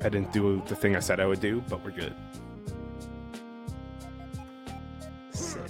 I didn't do the thing I said I would do, but we're good. Sick.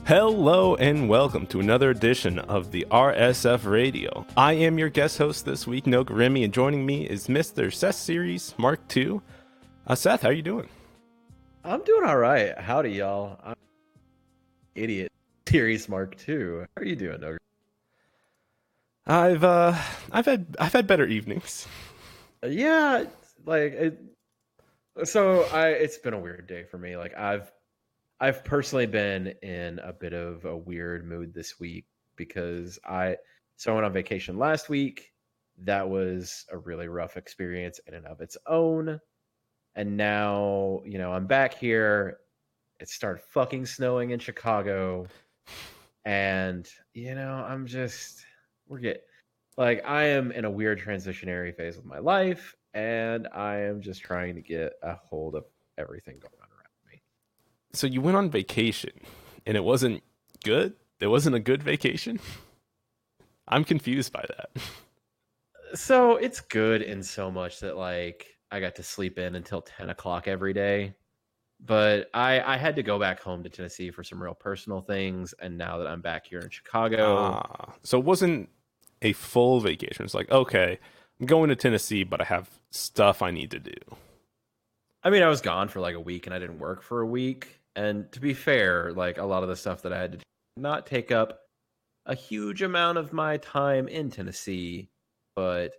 Hello and welcome to another edition of the RSF Radio. I am your guest host this week, Nogarremi, and joining me is Mr. SethSeriesMKII. Seth, how you doing? I'm doing all right. Howdy, y'all. I'm idiot. Series Mark II. How are you doing, Nogar? I've had better evenings. Yeah, like it's been a weird day for me. Like I've personally been in a bit of a weird mood this week because I went on vacation last week. That was a really rough experience in and of its own. And now, I'm back here. It started fucking snowing in Chicago. And, I am in a weird transitionary phase of my life. And I am just trying to get a hold of everything going on around me. So you went on vacation and it wasn't good? It wasn't a good vacation? I'm confused by that. So it's good in so much that I got to sleep in until 10 o'clock every day. But I had to go back home to Tennessee for some real personal things. And now that I'm back here in Chicago. So it wasn't a full vacation. It's like, okay, I'm going to Tennessee, but I have stuff I need to do. I mean, I was gone for like a week and I didn't work for a week. And to be fair, like a lot of the stuff that I had to do not take up a huge amount of my time in Tennessee, but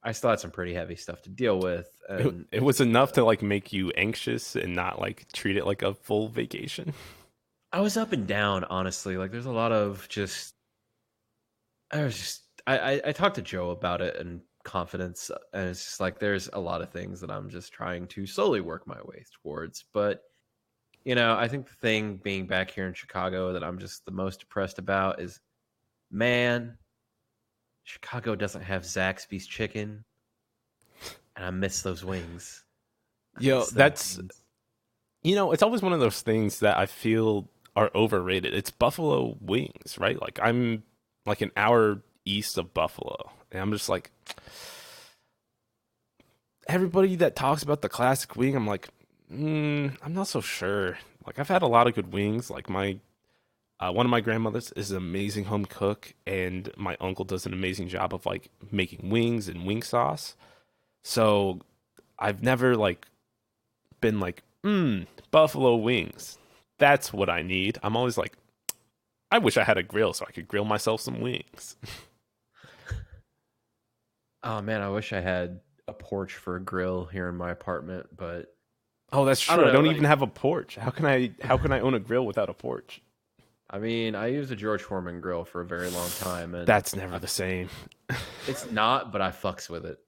I still had some pretty heavy stuff to deal with. And it was enough to like make you anxious and not like treat it like a full vacation. I was up and down, honestly. Like there's a lot of I talked to Joe about it in confidence, and it's just like there's a lot of things that I'm just trying to slowly work my way towards. But I think the thing being back here in Chicago that I'm just the most depressed about is, man, Chicago doesn't have Zaxby's chicken, and I miss those wings. It's always one of those things that I feel are overrated. It's Buffalo wings, right? Like I'm like an hour east of Buffalo, and I'm just like, everybody that talks about the classic wing, I'm like, I'm not so sure. Like I've had a lot of good wings. Like my one of my grandmothers is an amazing home cook, and my uncle does an amazing job of like making wings and wing sauce. So I've never like been like, buffalo wings. That's what I need. I'm always like, I wish I had a grill so I could grill myself some wings. Oh man, I wish I had a porch for a grill here in my apartment, but oh, that's true. I don't even have a porch. How can I own a grill without a porch? I mean, I used a George Foreman grill for a very long time, and that's never the same. It's not, but I fucks with it.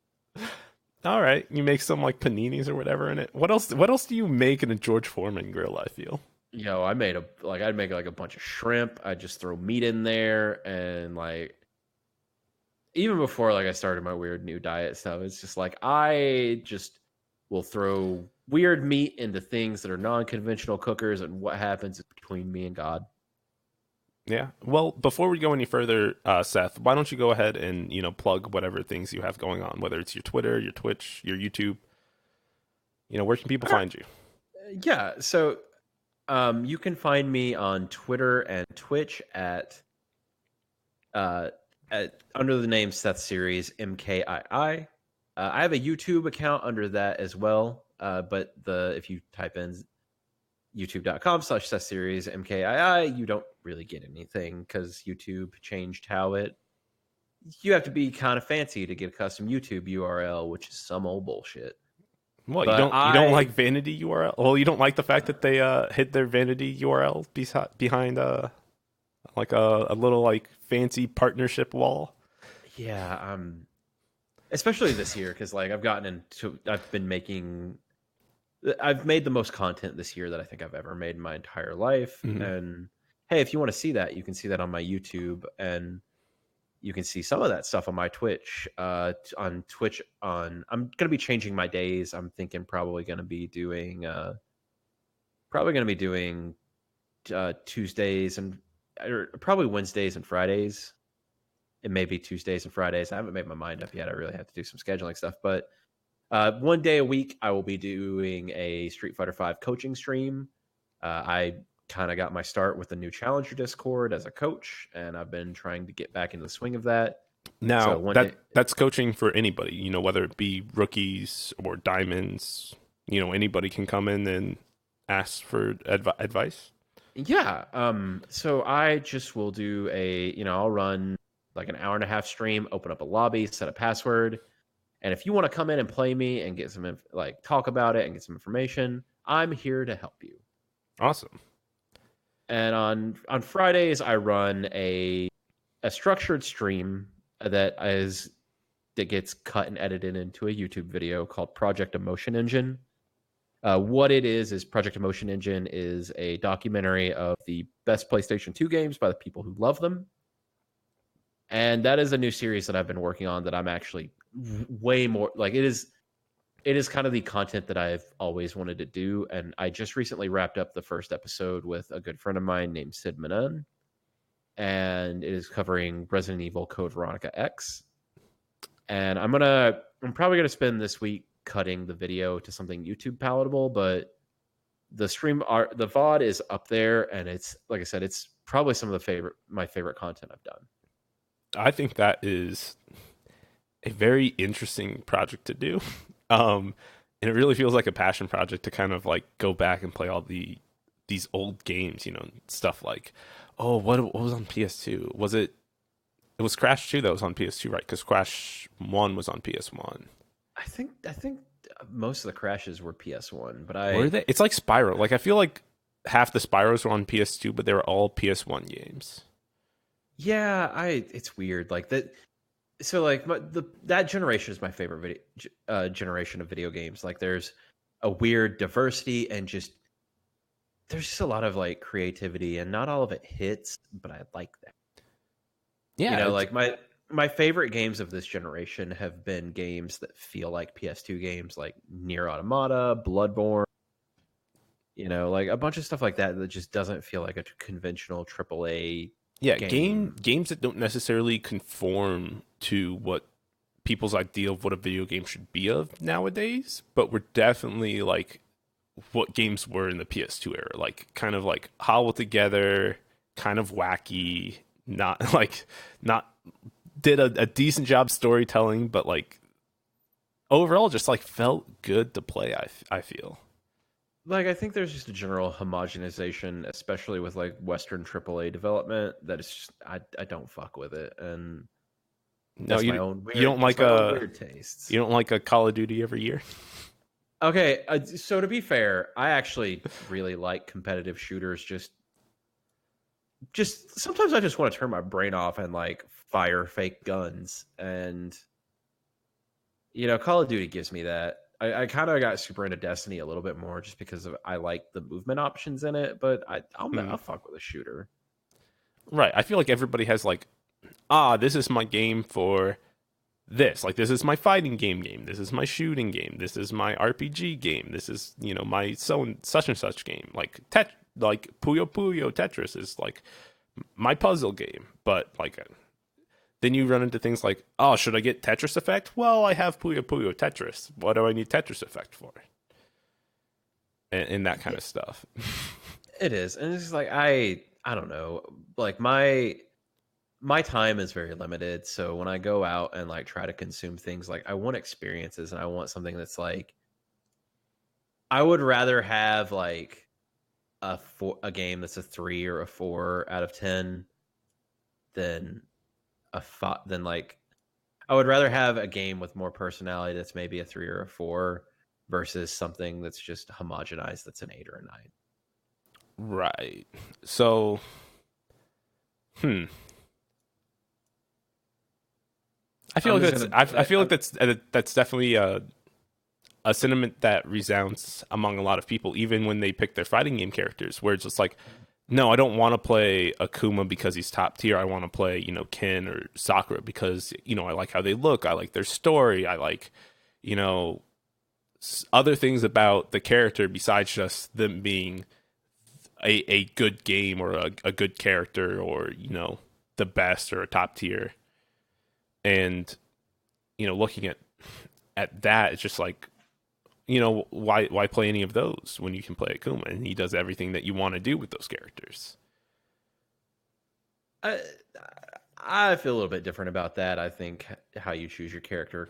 All right, you make some like paninis or whatever in it. What else do you make in a George Foreman grill, I feel? I'd make like a bunch of shrimp. I'd just throw meat in there, and like even before like I started my weird new diet stuff, it's just like I just will throw weird meat into things that are non-conventional cookers, and what happens is between me and God. Yeah. Well, before we go any further, Seth, why don't you go ahead and, plug whatever things you have going on, whether it's your Twitter, your Twitch, your YouTube. Where can people find you? Yeah. So you can find me on Twitter and Twitch at under the name SethSeriesMKII. I have a YouTube account under that as well. But if you type in youtube.com/SethSeriesMKII, you don't really get anything because YouTube changed how you have to be kind of fancy to get a custom YouTube URL, which is some old bullshit. What, you don't like vanity URL? Well, you don't like the fact that they hid their vanity URL behind like a little like fancy partnership wall? Yeah, especially this year because like I've been making I've made the most content this year that I think I've ever made in my entire life. Mhm. And hey, if you want to see that, you can see that on my YouTube, and you can see some of that stuff on my Twitch. On Twitch, I'm gonna be changing my days. I'm thinking probably gonna be doing Tuesdays and or probably Wednesdays and Fridays. It may be Tuesdays and Fridays. I haven't made my mind up yet. I really have to do some scheduling stuff, but one day a week, I will be doing a Street Fighter V coaching stream. I kind of got my start with the new Challenger Discord as a coach, and I've been trying to get back into the swing of that. So Now one day, that's coaching for anybody, whether it be rookies or diamonds, anybody can come in and ask for advice. yeah. So I just will do I'll run like an hour and a half stream, open up a lobby, set a password, and if you want to come in and play me and get some talk about it and get some information, I'm here to help you. Awesome. And on Fridays, I run a structured stream that gets cut and edited into a YouTube video called Project Emotion Engine. What it is Project Emotion Engine is a documentary of the best PlayStation 2 games by the people who love them. And that is a new series that I've been working on that I'm actually way more like it is kind of the content that I've always wanted to do. And I just recently wrapped up the first episode with a good friend of mine named Sid Manan. And it is covering Resident Evil Code Veronica X. And I'm probably gonna spend this week cutting the video to something YouTube palatable, but the VOD is up there, and it's like I said, it's probably some of my favorite content I've done. I think that is a very interesting project to do. And it really feels like a passion project to kind of like go back and play all these old games, stuff like, oh, what was on PS2? It was Crash 2 that was on PS2, right? Because Crash 1 was on PS1. I think most of the crashes were PS1, but Were they? It's like Spyro. Like I feel like half the Spyros were on PS2, but they were all PS1 games. Yeah, it's weird like that. So like that generation is my favorite generation of video games. Like there's a weird diversity and there's just a lot of like creativity, and not all of it hits, but I like that. Yeah, Like my favorite games of this generation have been games that feel like PS2 games, like Nier Automata, Bloodborne, like a bunch of stuff like that just doesn't feel like a conventional AAA yeah, game. games that don't necessarily conform to what people's idea of what a video game should be of nowadays, but we're definitely like what games were in the PS2 era, like kind of like hollow together, kind of wacky, not like not did a decent job storytelling, but like overall just like felt good to play. I feel Like I think there's just a general homogenization, especially with like Western AAA development, that it's just I don't fuck with it, and no, that's my you don't like own weird tastes. you don't like a Call of Duty every year. Okay, so to be fair, I actually really like competitive shooters. Just sometimes I just want to turn my brain off and like fire fake guns, and Call of Duty gives me that. I kind of got super into Destiny a little bit more just because I like the movement options in it, but I'll fuck with a shooter. Right. I feel like everybody has like, this is my game for this. Like this is my fighting game. This is my shooting game. This is my RPG game. This is, my such and such game. Like like Puyo Puyo Tetris is like my puzzle game. But like then you run into things like, oh, should I get Tetris Effect? Well, I have Puyo Puyo Tetris. What do I need Tetris Effect for? And that kind of stuff. It is, and it's just like I don't know. Like my time is very limited, so when I go out and like try to consume things, like I want experiences, and I want something that's like I would rather have like a game that's a 3 or a 4 out of 10 than than like I would rather have a game with more personality that's maybe a 3 or a 4 versus something that's just homogenized that's an 8 or a 9. Right. So, I feel like that's definitely a sentiment that resounds among a lot of people, even when they pick their fighting game characters, where it's just like, no, I don't want to play Akuma because he's top tier. I want to play, Ken or Sakura because, I like how they look. I like their story. I like, you know, other things about the character besides just them being a good game or a good character or, the best or a top tier. And, looking at that, it's just like, why play any of those when you can play Akuma and he does everything that you want to do with those characters? I feel a little bit different about that. I think how you choose your character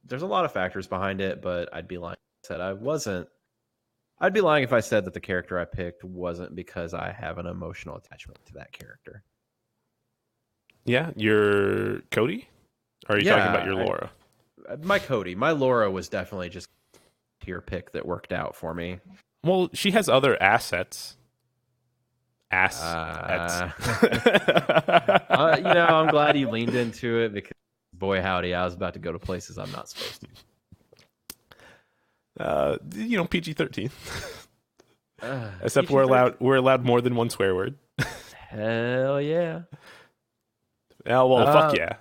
there's a lot of factors behind it, but I'd be lying if I said I wasn't. I'd be lying if I said that the character I picked wasn't because I have an emotional attachment to that character. Yeah, your Cody? Or are you talking about your Laura? My Cody. My Laura was definitely just tier pick that worked out for me. Well, she has other assets. I'm glad you leaned into it because, boy, howdy, I was about to go to places I'm not supposed to. PG-13. Except PG-13. We're allowed more than one swear word. Hell yeah. Oh, well, fuck yeah.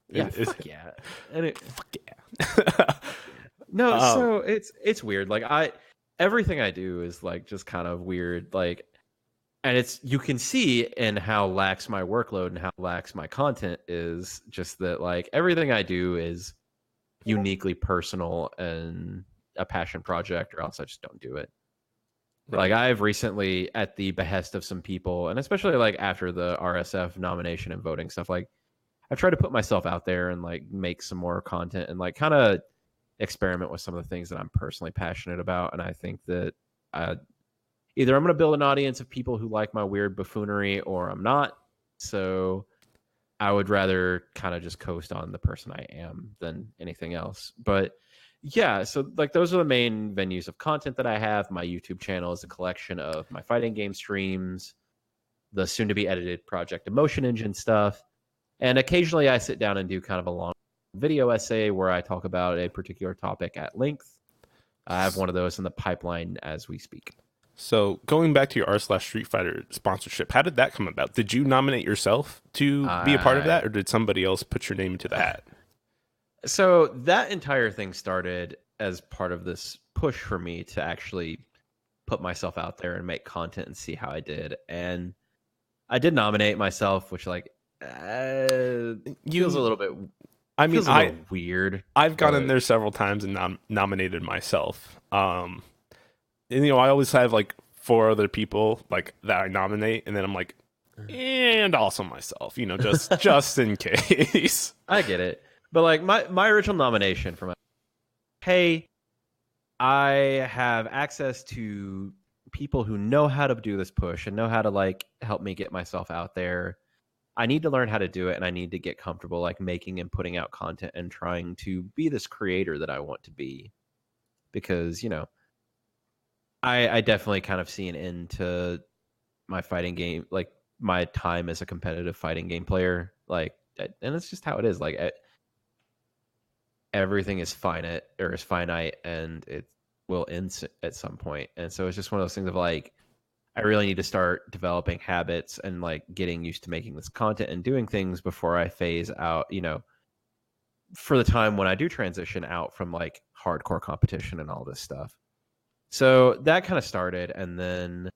Yeah, fuck yeah. Fuck yeah. No, so it's weird. Like everything I do is like just kind of weird. Like, and you can see in how lax my workload and how lax my content is, just that like everything I do is uniquely personal and a passion project, or else I just don't do it. Right. Like I've recently, at the behest of some people, and especially like after the RSF nomination and voting stuff, like I've tried to put myself out there and like make some more content and like kind of experiment with some of the things that I'm personally passionate about. And I think that either I'm going to build an audience of people who like my weird buffoonery, or I'm not. So I would rather kind of just coast on the person I am than anything else. But yeah, so like those are the main venues of content that I have. My YouTube channel is a collection of my fighting game streams, the soon to be edited Project Emotion Engine stuff. And occasionally I sit down and do kind of a long video essay where I talk about a particular topic at length. I have one of those in the pipeline as we speak. So going back to your r/Street Fighter sponsorship, how did that come about? Did you nominate yourself to be a part of that, or did somebody else put your name into the hat? So that entire thing started as part of this push for me to actually put myself out there and make content and see how I did. And I did nominate myself, which like feels a little bit. I mean, weird. I've gone in there several times and nominated myself. And I always have like 4 other people like that I nominate, and then I'm like, and also myself, just in case. I get it. But like my original nomination for hey, I have access to people who know how to do this push and know how to like help me get myself out there. I need to learn how to do it, and I need to get comfortable like making and putting out content and trying to be this creator that I want to be. Because, I definitely kind of see an end to my fighting game, like my time as a competitive fighting game player. Like, and it's just how it is. Like, everything is finite, and it will end at some point. And so it's just one of those things of like, I really need to start developing habits and like getting used to making this content and doing things before I phase out, for the time when I do transition out from like hardcore competition and all this stuff. So that kind of started, and then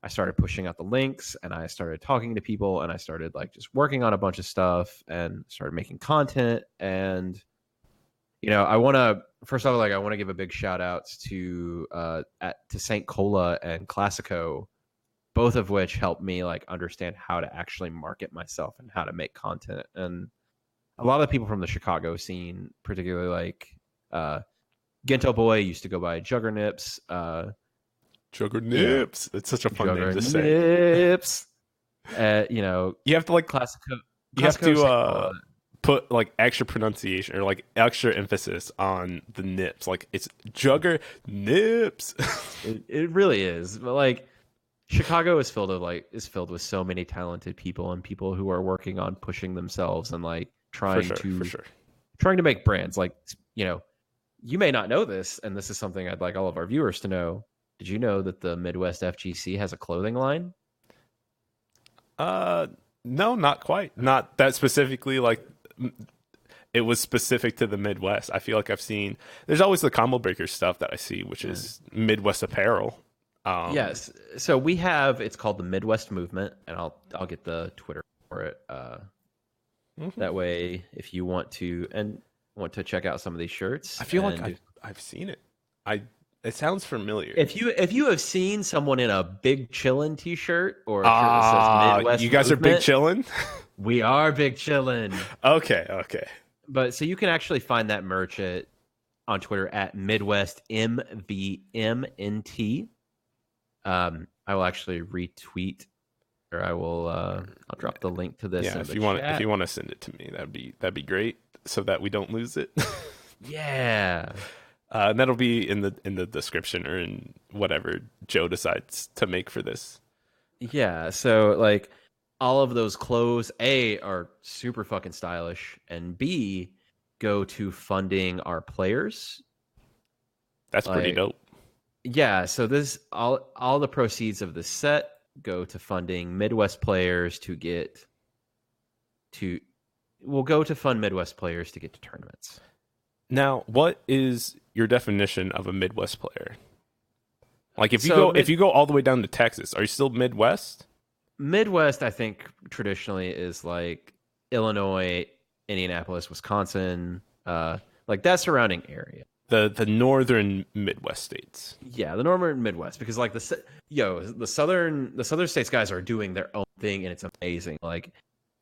I started pushing out the links, and I started talking to people, and I started like just working on a bunch of stuff and started making content. And I want to give a big shout outs to St. Cola and Classico, both of which helped me like understand how to actually market myself and how to make content. And a lot of the people from the Chicago scene, particularly like Gento Boy used to go by Juggernips. Juggernips. It's such a fun name to say. Juggernips. You have to like Classico. You have to put like extra pronunciation or like extra emphasis on the nips. Like it's Jugger Nips. It really is. But like Chicago is filled with so many talented people and people who are working on pushing themselves and like trying to make brands. Like, you may not know this, and this is something I'd like all of our viewers to know. Did you know that the Midwest FGC has a clothing line? No, not quite. Not that specifically. Like it was specific to the Midwest. I feel like I've seen. There's always the combo breaker stuff that I see, which is Midwest Apparel. Yes. So we have. It's called the Midwest Movement, and I'll get the Twitter for it. That way, if you want to check out some of these shirts, I feel like I've seen it. It sounds familiar. If you have seen someone in a Big Chillin' t-shirt or a shirt that says Midwest you guys Movement, are Big Chillin'? We are Big Chillin'. Okay. But so you can actually find that merch on Twitter at MidwestMVMNT. I will actually retweet, or I'll drop the link to this. Yeah, if you want to send it to me, that'd be great, so that we don't lose it. Yeah. And that'll be in the description or in whatever Joe decides to make for this. Yeah, so like all of those clothes, A, are super fucking stylish, and B, go to funding our players. That's pretty dope. Yeah, so this all the proceeds of this set go to funding Midwest players will go to fund Midwest players to get to tournaments. Now, what is your definition of a Midwest player? Like if you go all the way down to Texas, are you still Midwest? Midwest, I think traditionally is like Illinois, Indianapolis, Wisconsin, like that surrounding area. The northern Midwest states. Yeah, the northern Midwest, because like the southern states guys are doing their own thing, and it's amazing. Like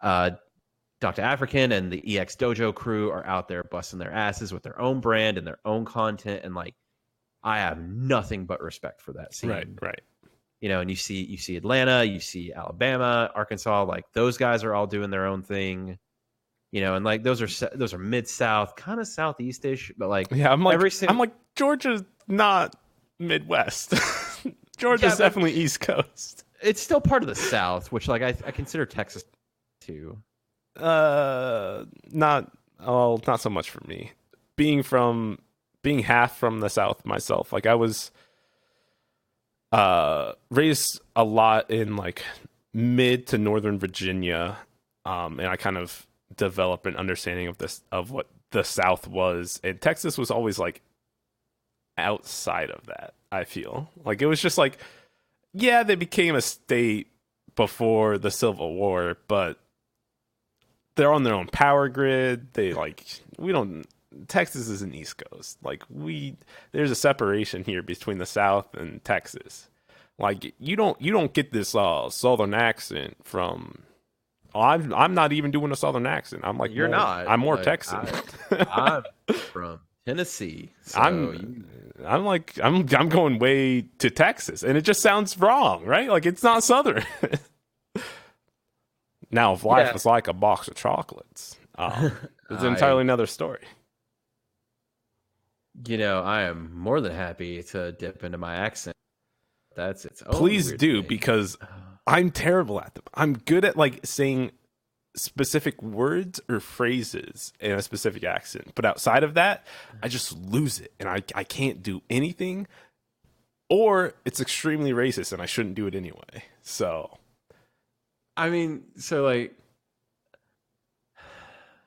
Dr. African and the EX Dojo crew are out there busting their asses with their own brand and their own content, and like I have nothing but respect for that scene. Right. You know, and you see Atlanta, you see Alabama, Arkansas, like those guys are all doing their own thing. You know, and like those are mid-south, kind of southeast-ish, but like I'm like Georgia's not Midwest. Georgia's definitely East Coast. It's still part of the South, which like I consider Texas too. Not so much for me. Being half from the South myself, like I was raised a lot in like mid to northern Virginia, and I kind of developed an understanding of what the South was, and Texas was always like outside of that. I feel like it was just like, yeah, they became a state before the Civil War, but they're on their own power grid. Texas is an East Coast. Like there's a separation here between the South and Texas. Like you don't get this Southern accent from. I'm not even doing a Southern accent. I'm like, you're not. I'm more Texan. I'm from Tennessee. So I'm going way to Texas, and it just sounds wrong, right? Like it's not Southern. Now, if life was like a box of chocolates, it's entirely another story. You know, I am more than happy to dip into my accent. That's its own. Please do, because I'm terrible at them. I'm good at like saying specific words or phrases in a specific accent, but outside of that, I just lose it, and I can't do anything, or it's extremely racist, and I shouldn't do it anyway. So, I mean, so like,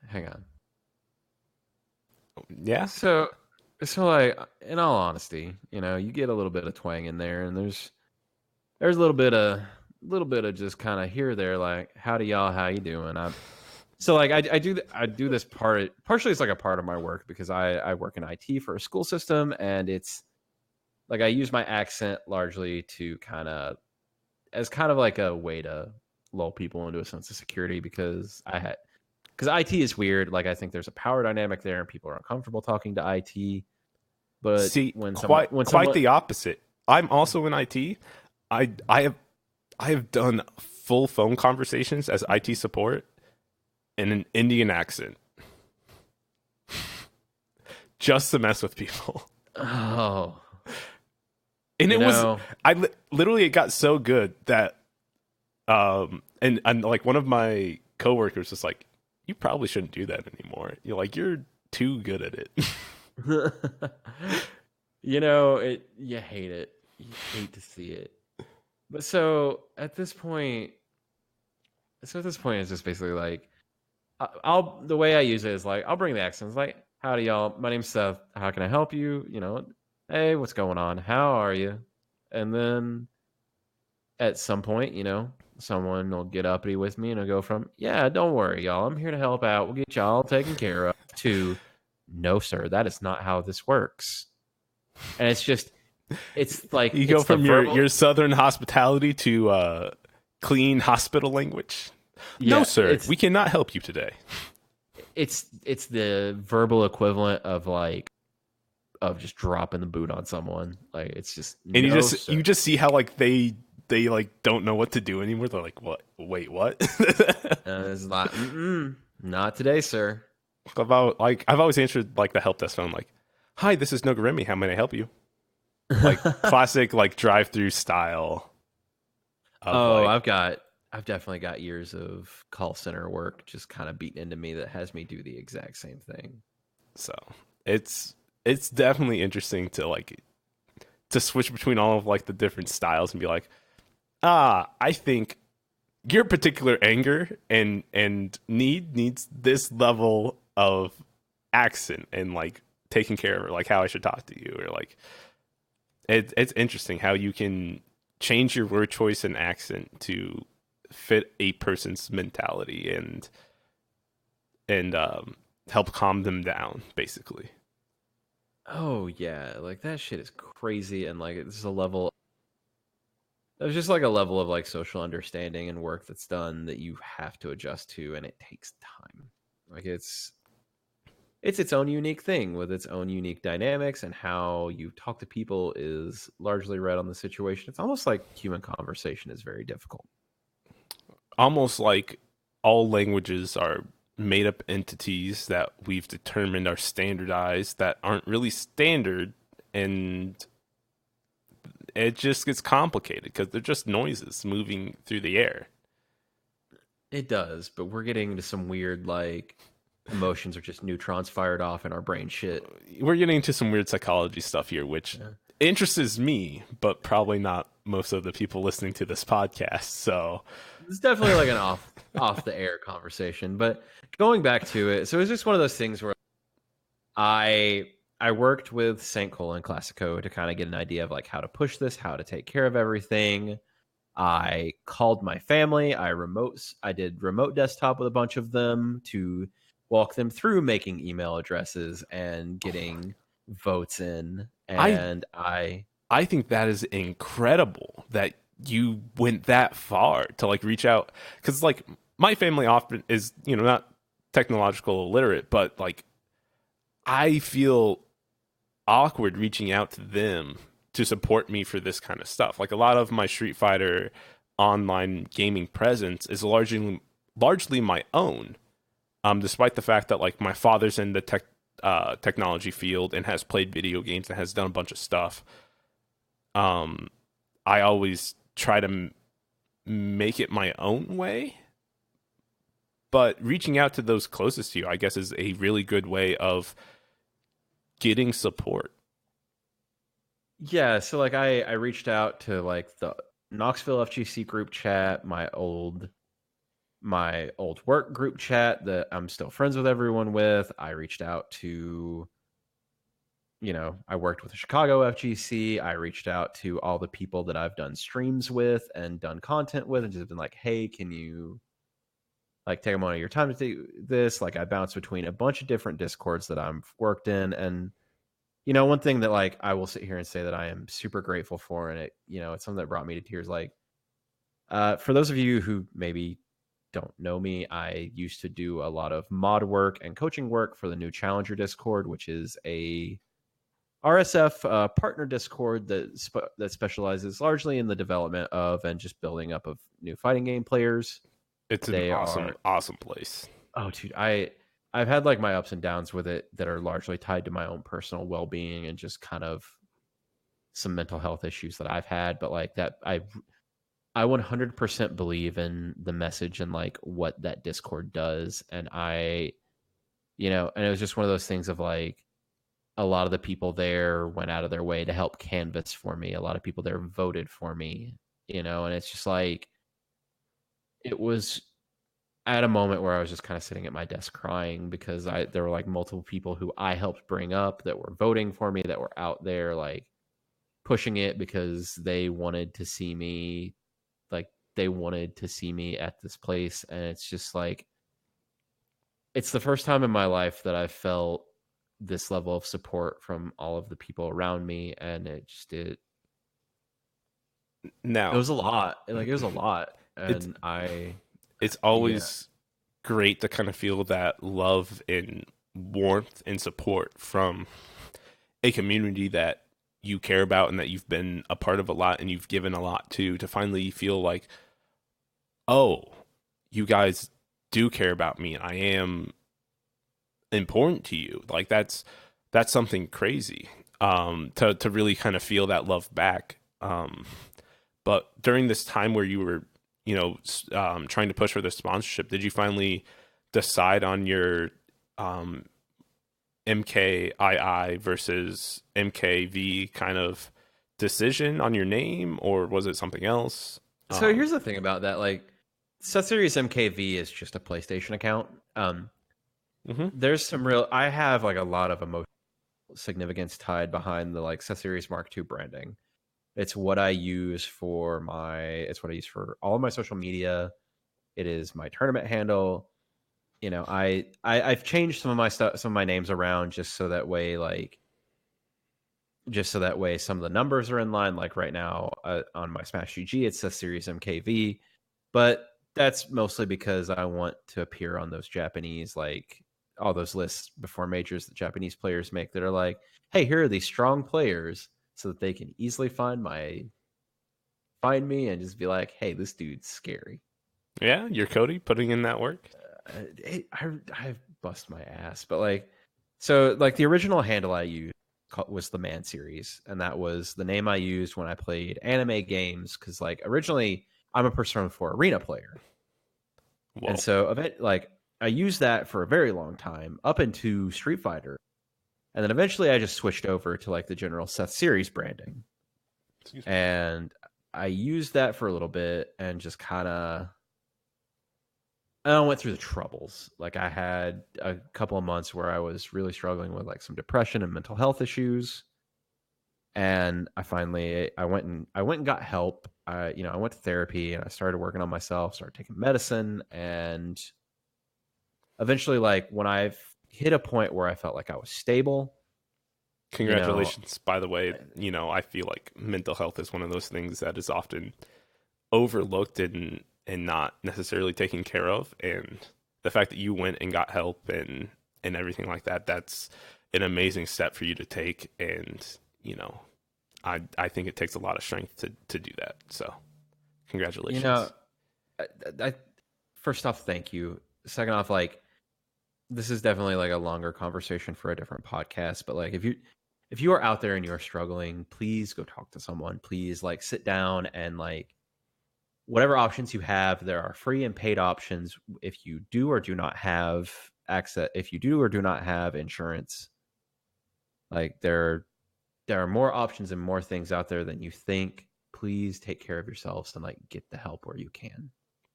hang on. Yeah. So like, in all honesty, you know, you get a little bit of twang in there, and there's a little bit of just kind of here there, like, howdy y'all, how you doing? So like I do this partially it's like a part of my work because I work in IT for a school system, and it's like I use my accent largely to kind of like a way to lull people into a sense of security, because IT is weird. Like I think there's a power dynamic there, and people are uncomfortable talking to IT. But see, quite the opposite. I'm also in IT. I have done full phone conversations as IT support in an Indian accent, just to mess with people. Oh, and literally it got so good that and like one of my coworkers was like, you probably shouldn't do that anymore. You're too good at it. You hate it. You hate to see it. But so at this point, it's just basically like, I'll the way I use it is like, I'll bring the accents like, howdy y'all, my name's Seth. How can I help you? Hey, what's going on? How are you? And then at some point, someone will get uppity with me and I'll go from, yeah, don't worry, y'all. I'm here to help out. We'll get y'all taken care of, to, no, sir, that is not how this works. And it's like, You go it's the from verbal. your southern hospitality to clean hospital language. No, Yeah, sir, we cannot help you today. it's the verbal equivalent of like, of just dropping the boot on someone. Like, it's just, And no, you just see how like they like don't know what to do anymore. They're like, what? Wait, what? It's not today, sir. About like I've always answered like the help desk phone like, hi, this is Nogarremi. How may I help you? Like classic like drive-through style. I've definitely got years of call center work just kind of beaten into me that has me do the exact same thing. So it's definitely interesting to like to switch between all of like the different styles and be like, I think your particular anger and needs this level of accent and like taking care of, or like how I should talk to you, or like it's interesting how you can change your word choice and accent to fit a person's mentality and help calm them down, basically. Oh yeah, like that shit is crazy, and like there's just like a level of like social understanding and work that's done that you have to adjust to, and it takes time. Like it's its own unique thing with its own unique dynamics, and how you talk to people is largely read on the situation. It's almost like human conversation is very difficult. Almost like all languages are made up entities that we've determined are standardized that aren't really standard, and it just gets complicated because they're just noises moving through the air. It does, but we're getting into some weird, like, emotions are just neutrons fired off in our brain shit. We're getting into some weird psychology stuff here, which interests me, but probably not most of the people listening to this podcast. So it's definitely like an off the air conversation. But going back to it, so it's just one of those things where I worked with St. Cole and Classico to kind of get an idea of like how to push this, how to take care of everything. I called my family. I did remote desktop with a bunch of them to walk them through making email addresses and getting votes in. And I think that is incredible that you went that far to like reach out, because like my family often is not technological illiterate, but like I feel awkward reaching out to them to support me for this kind of stuff. Like a lot of my Street Fighter online gaming presence is largely my own, despite the fact that like my father's in the technology field and has played video games and has done a bunch of stuff. I always try to make it my own way, but reaching out to those closest to you, I guess, is a really good way of getting support. Yeah, so like I reached out to like the Knoxville FGC group chat, my old work group chat that I'm still friends with everyone with. I reached out to, I worked with the Chicago FGC. I reached out to all the people that I've done streams with and done content with, and just been like, hey, can you like take a moment of your time to do this? Like I bounced between a bunch of different Discords that I've worked in, and one thing that like I will sit here and say that I am super grateful for, and it's something that brought me to tears. Like, for those of you who maybe don't know me, I used to do a lot of mod work and coaching work for the new Challenger Discord, which is a RSF partner Discord that specializes largely in the development of and just building up of new fighting game players. It's an awesome place. Oh, dude, I've had like my ups and downs with it that are largely tied to my own personal well-being and just kind of some mental health issues that I've had. But like that, I 100% believe in the message and like what that Discord does. And and it was just one of those things of like, a lot of the people there went out of their way to help canvas for me. A lot of people there voted for me, and it's just like, it was at a moment where I was just kind of sitting at my desk crying because there were like multiple people who I helped bring up that were voting for me, that were out there like pushing it because they wanted to see me, at this place. And it's just like, it's the first time in my life that I felt this level of support from all of the people around me, and it Now, was a lot. Like, it was a lot, it's and it's yeah. always great to kind of feel that love and warmth and support from a community that you care about and that you've been a part of a lot and you've given a lot to finally feel like, oh, you guys do care about me and I am important to you. Like that's something crazy. To really kind of feel that love back. But during this time where you were, trying to push for the sponsorship, did you finally decide on your MKII versus MKV kind of decision on your name, or was it something else? So here's the thing about that. Like, SethSeriesMKII is just a PlayStation account. Mhm. There's some real. I have like a lot of emotional significance tied behind the like SethSeries Mark II branding. It's what I use for all of my social media. It is my tournament handle. I've changed some of my stuff, some of my names around just so that way some of the numbers are in line. Like right now, on my Smash GG, it says Series MKV, but that's mostly because I want to appear on those Japanese, like all those lists before majors that Japanese players make that are like, hey, here are these strong players, so that they can easily find me and just be like, hey, this dude's scary. Yeah, you're Cody putting in that work. I bust my ass, but like the original handle I used was the Man series, and that was the name I used when I played anime games, because like originally I'm a Persona 4 Arena player, and Whoa. so like I used that for a very long time up into Street Fighter, and then eventually I just switched over to like the general Seth series branding, Excuse me. and I used that for a little bit and just kind of I went through the troubles. Like, I had a couple of months where I was really struggling with like some depression and mental health issues. And I went and got help. I went to therapy and I started working on myself, started taking medicine. And eventually, like when I've hit a point where I felt like I was stable, you know, Congratulations. By the way, I feel like mental health is one of those things that is often overlooked and not necessarily taken care of. And the fact that you went and got help and everything like that, that's an amazing step for you to take. And, I think it takes a lot of strength to do that. So you know, congratulations. I first off, thank you. Second off, like, this is definitely like a longer conversation for a different podcast, but like if you are out there and you are struggling, please go talk to someone. Please like sit down and like whatever options you have, there are free and paid options. If you do or do not have access, if you do or do not have insurance, like there are more options and more things out there than you think. Please take care of yourselves and like get the help where you can.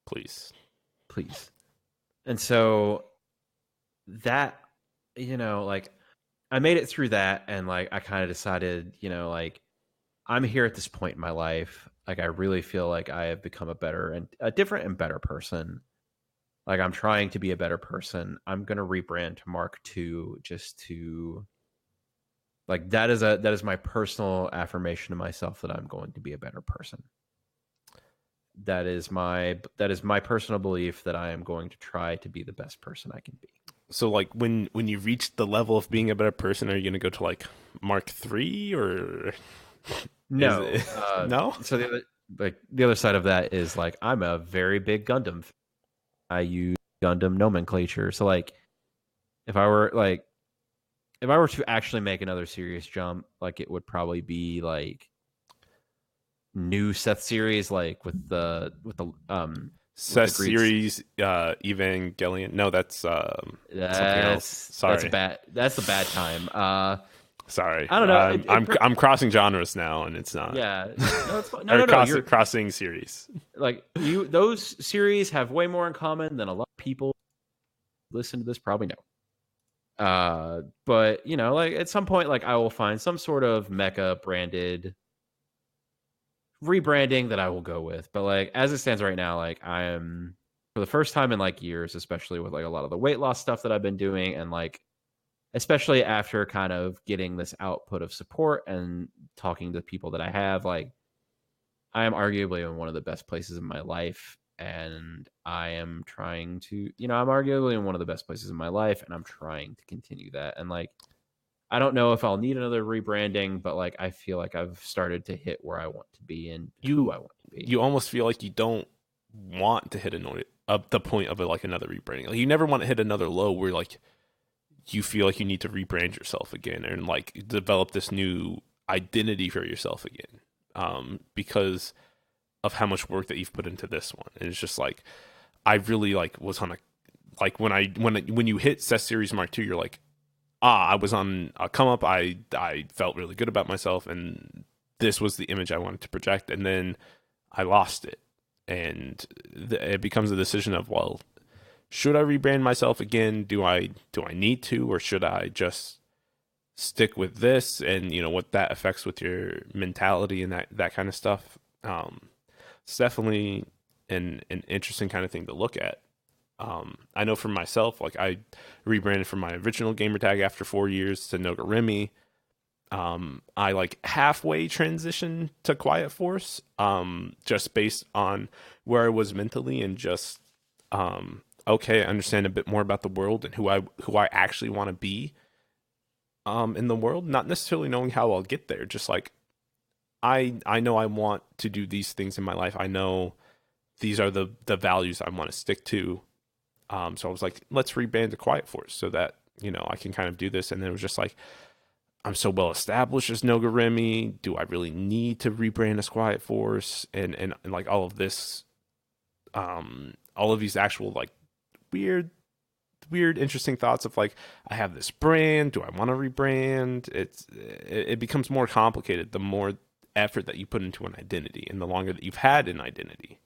Please. Please. And so that, like I made it through that, and like I kind of decided, like I'm here at this point in my life. Like I really feel like I have become a different and better person. Like I'm trying to be a better person. I'm gonna rebrand to Mark II just to like that is my personal affirmation to myself that I'm going to be a better person. That is my personal belief that I am going to try to be the best person I can be. So like when you reach the level of being a better person, are you gonna go to like Mark 3 or is No, it no? so the other side of that is like I'm a very big Gundam fan. I use Gundam nomenclature. So like if I were like if I were to actually make another serious jump, like it would probably be like new Seth series, like with the Seth Greeks. series Evangelion. No, that's something else. That's a Sorry. bad. That's a bad time. Sorry, I don't know. I'm crossing genres now, and it's not. Yeah, no, it's fine. No. You're Crossing series. like those series have way more in common than a lot of people listen to this probably know. But like at some point, like I will find some sort of mecha branded rebranding that I will go with. But like as it stands right now, like I am for the first time in like years, especially with like a lot of the weight loss stuff that I've been doing, and like especially after kind of getting this output of support and talking to people that I have, like I am arguably in one of the best places in my life. And I am trying to, I'm arguably in one of the best places in my life, and I'm trying to continue that. And like, I don't know if I'll need another rebranding, but like, I feel like I've started to hit where I want to be and who I want to be. You almost feel like you don't want to hit the point of like another rebranding. Like you never want to hit another low where like you feel like you need to rebrand yourself again and like develop this new identity for yourself again, because of how much work that you've put into this one. And it's just like I really like was on a like when you hit Seth Series Mark II, you're like, I was on a come up. I felt really good about myself, and this was the image I wanted to project. And then I lost it, and it becomes a decision of, well, should I rebrand myself again? Do I need to, or should I just stick with this? And what that affects with your mentality and that kind of stuff. It's definitely an interesting kind of thing to look at. I know for myself, like I rebranded from my original gamer tag after 4 years to Nogarremi. I like halfway transitioned to Quiet Force, just based on where I was mentally and just, okay, I understand a bit more about the world and who I actually want to be, in the world, not necessarily knowing how I'll get there. Just like, I know I want to do these things in my life. I know these are the values I want to stick to. So I was like, let's rebrand to Quiet Force so that, I can kind of do this. And then it was just like, I'm so well established as Nogarremi. Do I really need to rebrand as Quiet Force? And like all of this, all of these actual like weird, interesting thoughts of like, I have this brand. Do I want to rebrand? It becomes more complicated the more effort that you put into an identity and the longer that you've had an identity.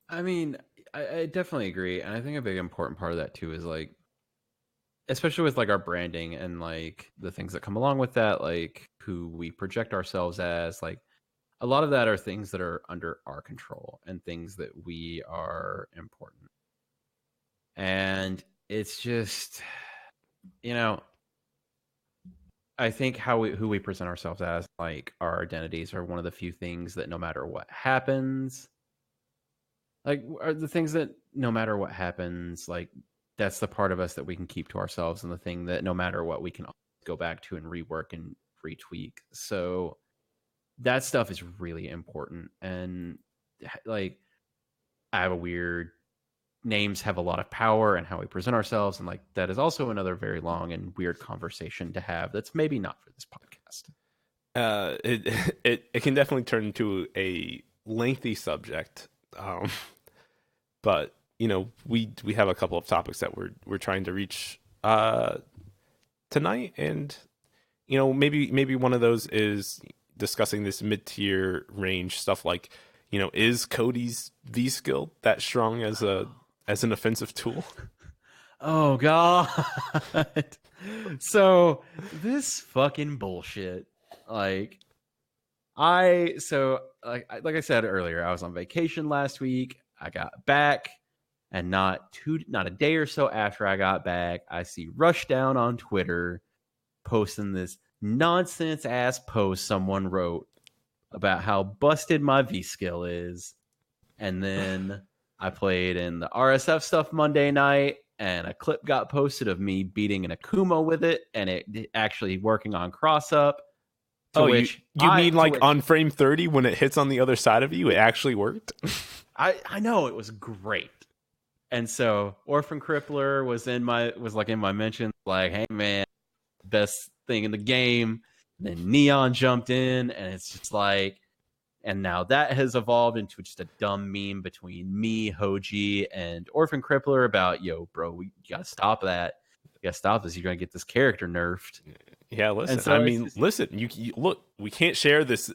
I mean, I definitely agree. And I think a big important part of that too is like, especially with like our branding and like the things that come along with that, like who we project ourselves as, like a lot of that are things that are under our control and things that we are important. And it's just, I think who we present ourselves as, like our identities, are one of the few things that no matter what happens, like are the things that no matter what happens, like that's the part of us that we can keep to ourselves, and the thing that no matter what we can go back to and rework and retweak. So that stuff is really important. And like I have a weird names have a lot of power and how we present ourselves, and like that is also another very long and weird conversation to have that's maybe not for this podcast. It can definitely turn into a lengthy subject, but we have a couple of topics that we're trying to reach tonight, and maybe one of those is discussing this mid-tier range stuff, like is Cody's VSkill that strong as an offensive tool? Oh god. So this fucking bullshit, like I like I said earlier, I was on vacation last week. I got back, and not a day or so after I got back, I see Rushdown on Twitter posting this nonsense ass post someone wrote about how busted my VSkill is. And then I played in the RSF stuff Monday night, and a clip got posted of me beating an Akuma with it, and it actually working on cross up. You mean like on frame 30 when it hits on the other side of you, it actually worked? I know, it was great. And so Orphan Crippler was in my mention, like, hey man, best thing in the game. And then Neon jumped in, and it's just like, and now that has evolved into just a dumb meme between me, Hoji, and Orphan Crippler about, yo, bro, you gotta stop that. gotta stop this. You're gonna get this character nerfed. Yeah, listen. So I mean, listen. You look. We can't share this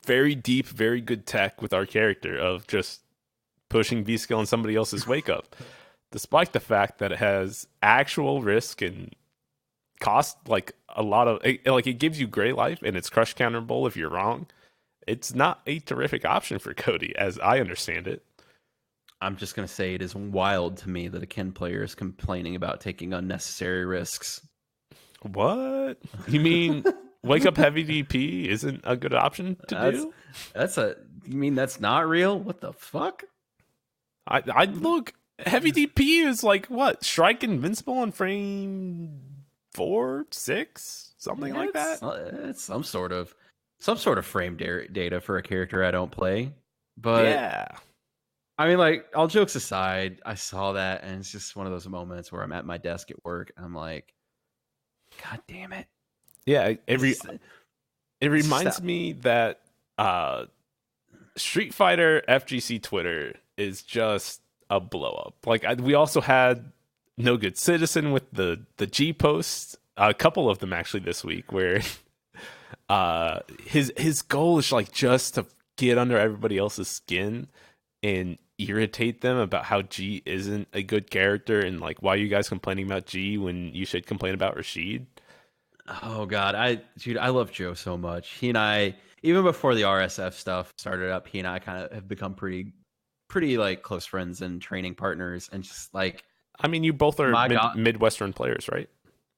very deep, very good tech with our character of just pushing VSkill in somebody else's wake up, despite the fact that it has actual risk and cost like a lot of like it gives you gray life and it's crush counterable if you're wrong. It's not a terrific option for Cody, as I understand it. I'm just gonna say it is wild to me that a Ken player is complaining about taking unnecessary risks. What? You mean wake up heavy DP isn't a good option to do? You mean that's not real? What the fuck? I look, heavy DP is like what? Strike invincible on frame 4, 6, something like that. It's some sort of frame data for a character I don't play. But yeah. I mean, like, all jokes aside, I saw that and it's just one of those moments where I'm at my desk at work and I'm like, God damn it. Yeah, it reminds me that Street Fighter FGC Twitter is just a blow up. Like we also had No Good Citizen with the G posts, a couple of them actually this week, where his goal is like just to get under everybody else's skin and irritate them about how G isn't a good character and like why are you guys complaining about G when you should complain about Rashid. Oh God, I love Joe so much. He and I, even before the RSF stuff started up, he and I kind of have become pretty like close friends and training partners, and just like, I mean, you both are Midwestern players, right?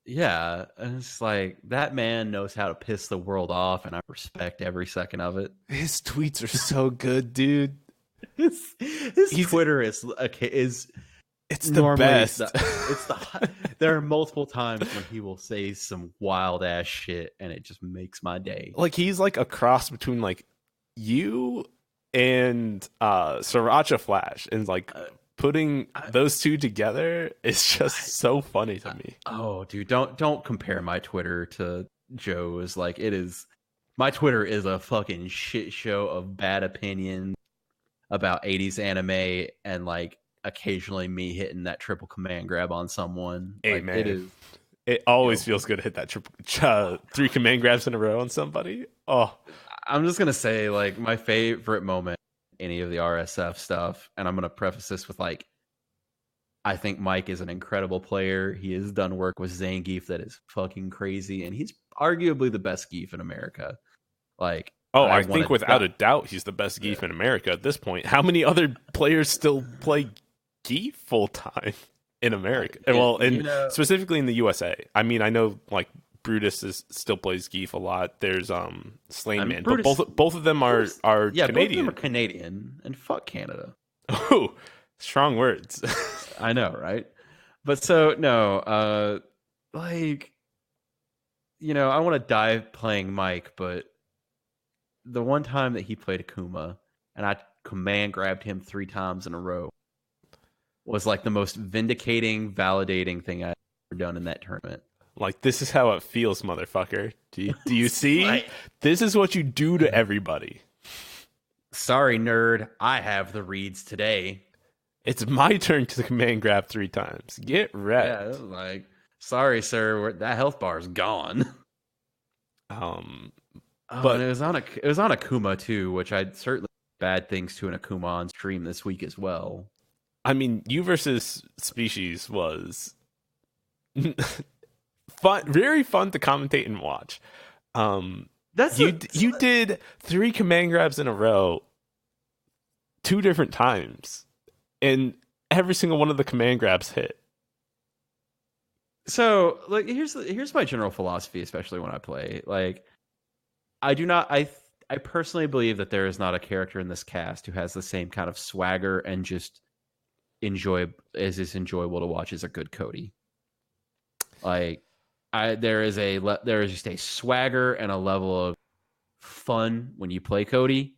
Yeah, and it's like that man knows how to piss the world off, and I respect every second of it. His tweets are so good, dude. His Twitter is it's the best. There are multiple times when he will say some wild ass shit, and it just makes my day. Like he's like a cross between like you and Sriracha Flash, and like putting those two together is just so funny to me. Oh, dude, don't compare my Twitter to Joe's. Like it is, my Twitter is a fucking shit show of bad opinion about 80s anime and like occasionally me hitting that triple command grab on someone. Hey, like, man. It always feels good to hit that 3 command grabs in a row on somebody. Oh, I'm just going to say like my favorite moment in any of the RSF stuff. And I'm going to preface this with like, I think Mike is an incredible player. He has done work with Zangief that is fucking crazy. And he's arguably the best Geef in America. Like, I think without a doubt, he's the best Geef in America at this point. How many other players still play Geef full time in America? Specifically in the USA. I mean, I know like Brutus still plays Geef a lot. There's Slaneman, but both of them are Canadian. Both of them are Canadian, and fuck Canada. Oh, strong words. I know, right? But so no, like, you know, I want to die playing Mike, but the one time that he played Akuma and I command grabbed him 3 times in a row was like the most vindicating, validating thing I've ever done in that tournament. Like, this is how it feels, motherfucker. Do you see? This is what you do to everybody. Sorry, nerd. I have the reads today. It's my turn to command grab 3 times. Get wrecked. Yeah, like, sorry, sir. That health bar is gone. But it was on Akuma too, which I'd certainly bad things to an Akuma on stream this week as well. I mean, you versus Species was fun, very fun to commentate and watch. You did 3 command grabs in a row 2 different times, and every single one of the command grabs hit. So, like, here's my general philosophy, especially when I play. Like, I personally believe that there is not a character in this cast who has the same kind of swagger and just is enjoyable to watch as a good Cody. Like, there is just a swagger and a level of fun when you play Cody.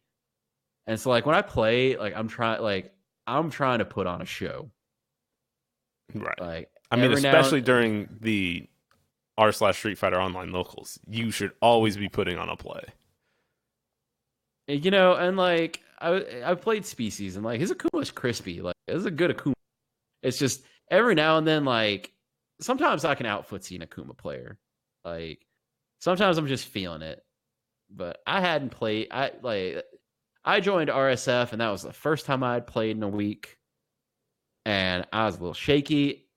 And so like when I play, like I'm trying to put on a show. Right. Like, I mean, especially during the r/Street Fighter Online locals, you should always be putting on a play. You know, and like I played Species, and like his Akuma is crispy. Like, it's a good Akuma. It's just every now and then, like sometimes I can outfootsie an Akuma player. Like sometimes I'm just feeling it. But I hadn't played. I joined RSF, and that was the first time I had played in a week, and I was a little shaky.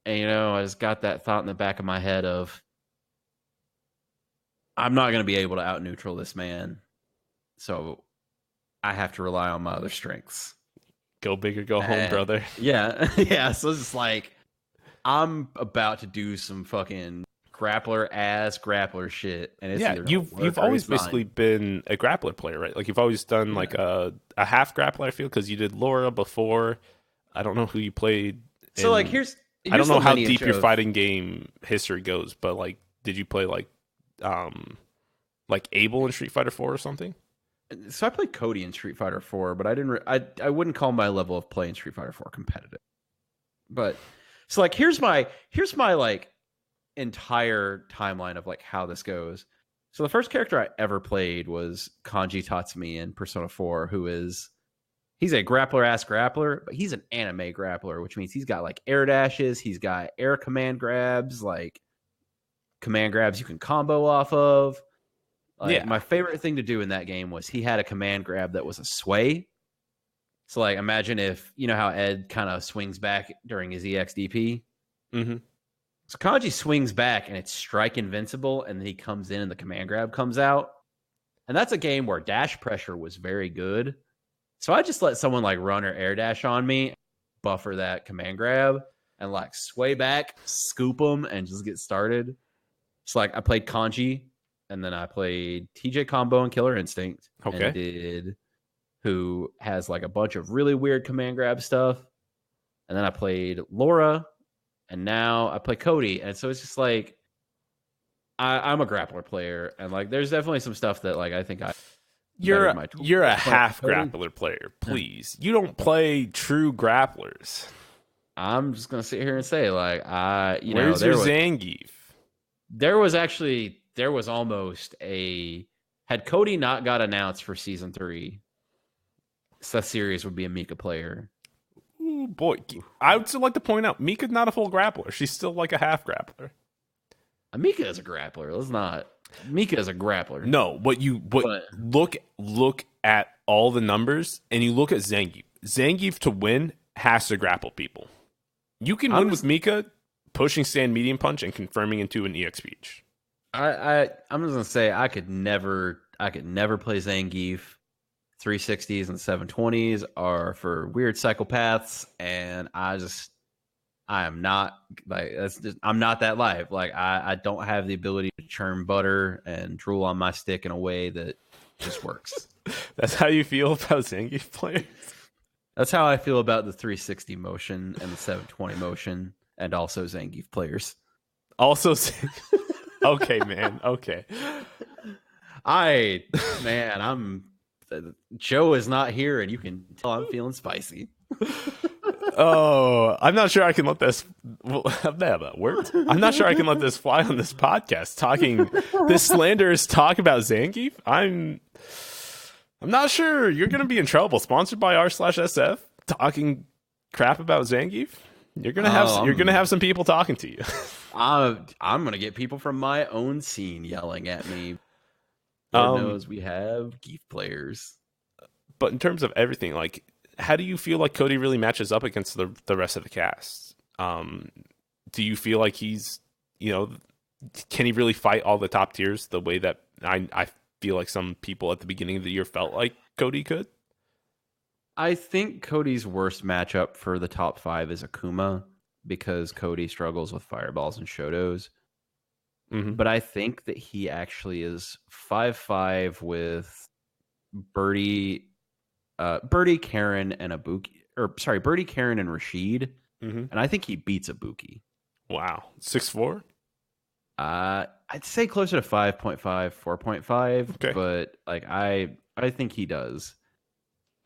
And I just got that thought in the back of my head of, I'm not going to be able to out neutral this man, so I have to rely on my other strengths. Go big or go home, brother. Yeah, yeah. So it's just like I'm about to do some fucking grappler shit, and it's you've always basically been a grappler player, right? Like you've always done like a half grappler, I feel, because you did Laura before. I don't know who you played. So like here's I don't know how deep your fighting game history goes, but like did you play like Abel in Street Fighter 4 or something? So I played Cody in Street Fighter 4, but I wouldn't call my level of play in Street Fighter 4 competitive. But so like here's my like entire timeline of like how this goes. So the first character I ever played was Kanji Tatsumi in Persona 4, he's a grappler, but he's an anime grappler, which means he's got like air dashes, he's got air command grabs, like command grabs you can combo off of. My favorite thing to do in that game was he had a command grab that was a sway. So like imagine if how Ed kind of swings back during his EXDP. Mm-hmm. So Kanji swings back and it's strike invincible, and then he comes in and the command grab comes out. And that's a game where dash pressure was very good. So I just let someone like run or air dash on me, buffer that command grab, and like sway back, scoop them, and just get started. So like I played Kanji, and then I played TJ Combo and Killer Instinct. Okay. Who has like a bunch of really weird command grab stuff. And then I played Laura, and now I play Cody. And so it's just like I'm a grappler player, and like there's definitely some stuff that like I think you're a half grappler player, please. You don't play true grapplers. I'm just gonna sit here and say, like, where's your Zangief? There was almost had Cody not got announced for season 3, SethSeriesMKII would be a Mika player. Ooh, boy, I would still like to point out Mika's not a full grappler. She's still like a half grappler. Mika is a grappler. Let's not. Mika is a grappler. No, but look at all the numbers, and you look at Zangief. Zangief to win has to grapple people. You can win with Mika pushing stand medium punch and confirming into an EX speech. I'm just gonna say I could never play Zangief. 360s and 720s are for weird psychopaths, and I am not like I'm not that live. Like I don't have the ability to churn butter and drool on my stick in a way that just works. That's how you feel about Zangief players? That's how I feel about the 360 motion and the 720 motion, and also Zangief players. Also, okay, man. Okay. Joe is not here, and you can tell I'm feeling spicy. Oh, I'm not sure I can let this. Well, that worked. I'm not sure I can let this fly on this podcast. Talking this slanderous talk about Zangief. I'm not sure. You're going to be in trouble. Sponsored by r/SF. Talking crap about Zangief. You're gonna have some people talking to you. I'm gonna get people from my own scene yelling at me. God knows we have Geef players. But in terms of everything, like, how do you feel like Cody really matches up against the rest of the cast? Do you feel like he's, can he really fight all the top tiers the way that I feel like some people at the beginning of the year felt like Cody could? I think Cody's worst matchup for the top 5 is Akuma, because Cody struggles with fireballs and Shotos. Mm-hmm. But I think that he actually is 5-5 with Birdie, Karen, and Birdie, Karen, and Rashid. Mm-hmm. And I think he beats Ibuki. Wow. 6'4"? I'd say closer to 5.5, 4.5. Okay. But like I think he does.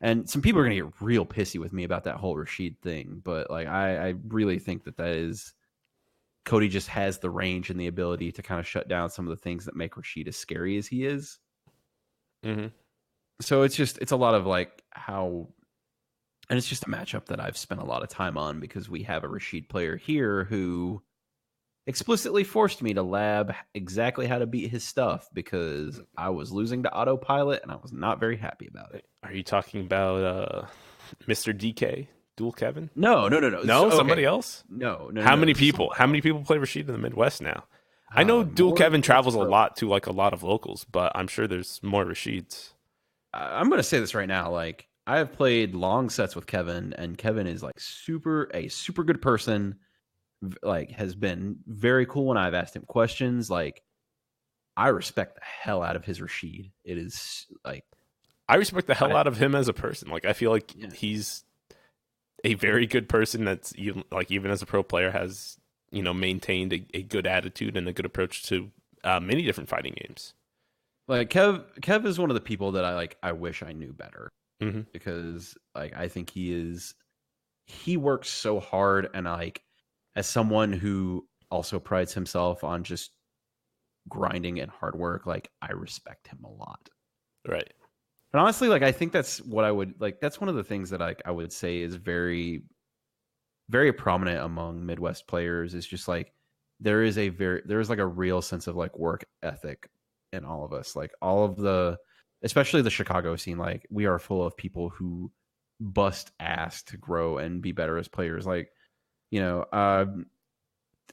And some people are going to get real pissy with me about that whole Rashid thing. But like I really think that is... Cody just has the range and the ability to kind of shut down some of the things that make Rashid as scary as he is. Mm-hmm. So it's a lot of like how, and it's just a matchup that I've spent a lot of time on, because we have a Rashid player here who explicitly forced me to lab exactly how to beat his stuff because I was losing to autopilot and I was not very happy about it. Are you talking about Mr. DK, Dual Kevin? No. No, So, somebody okay. else? No. How many This is people? How many people play Rashid in the Midwest now? I know Dual more Kevin travels a pro. lot to like a lot of locals, but I'm sure there's more Rashids. I'm going to say this right now. Like, I have played long sets with Kevin, and Kevin is like a super good person. Like, has been very cool when I've asked him questions. Like, I respect the hell out of his Rashid. It is like, I respect the hell out of him as a person. Like, I feel like he's a very good person that's even as a pro player has, maintained a good attitude and a good approach to many different fighting games. like Kev is one of the people that I wish I knew better Mm-hmm. because like I think he works so hard, and like as someone who also prides himself on just grinding and hard work, like I respect him a lot. Right. And honestly, like I think that's what I would like. That's one of the things that I would say is very, very prominent among Midwest players. Is just like there is like a real sense of like work ethic in all of us. Like all of especially the Chicago scene. Like we are full of people who bust ass to grow and be better as players. Like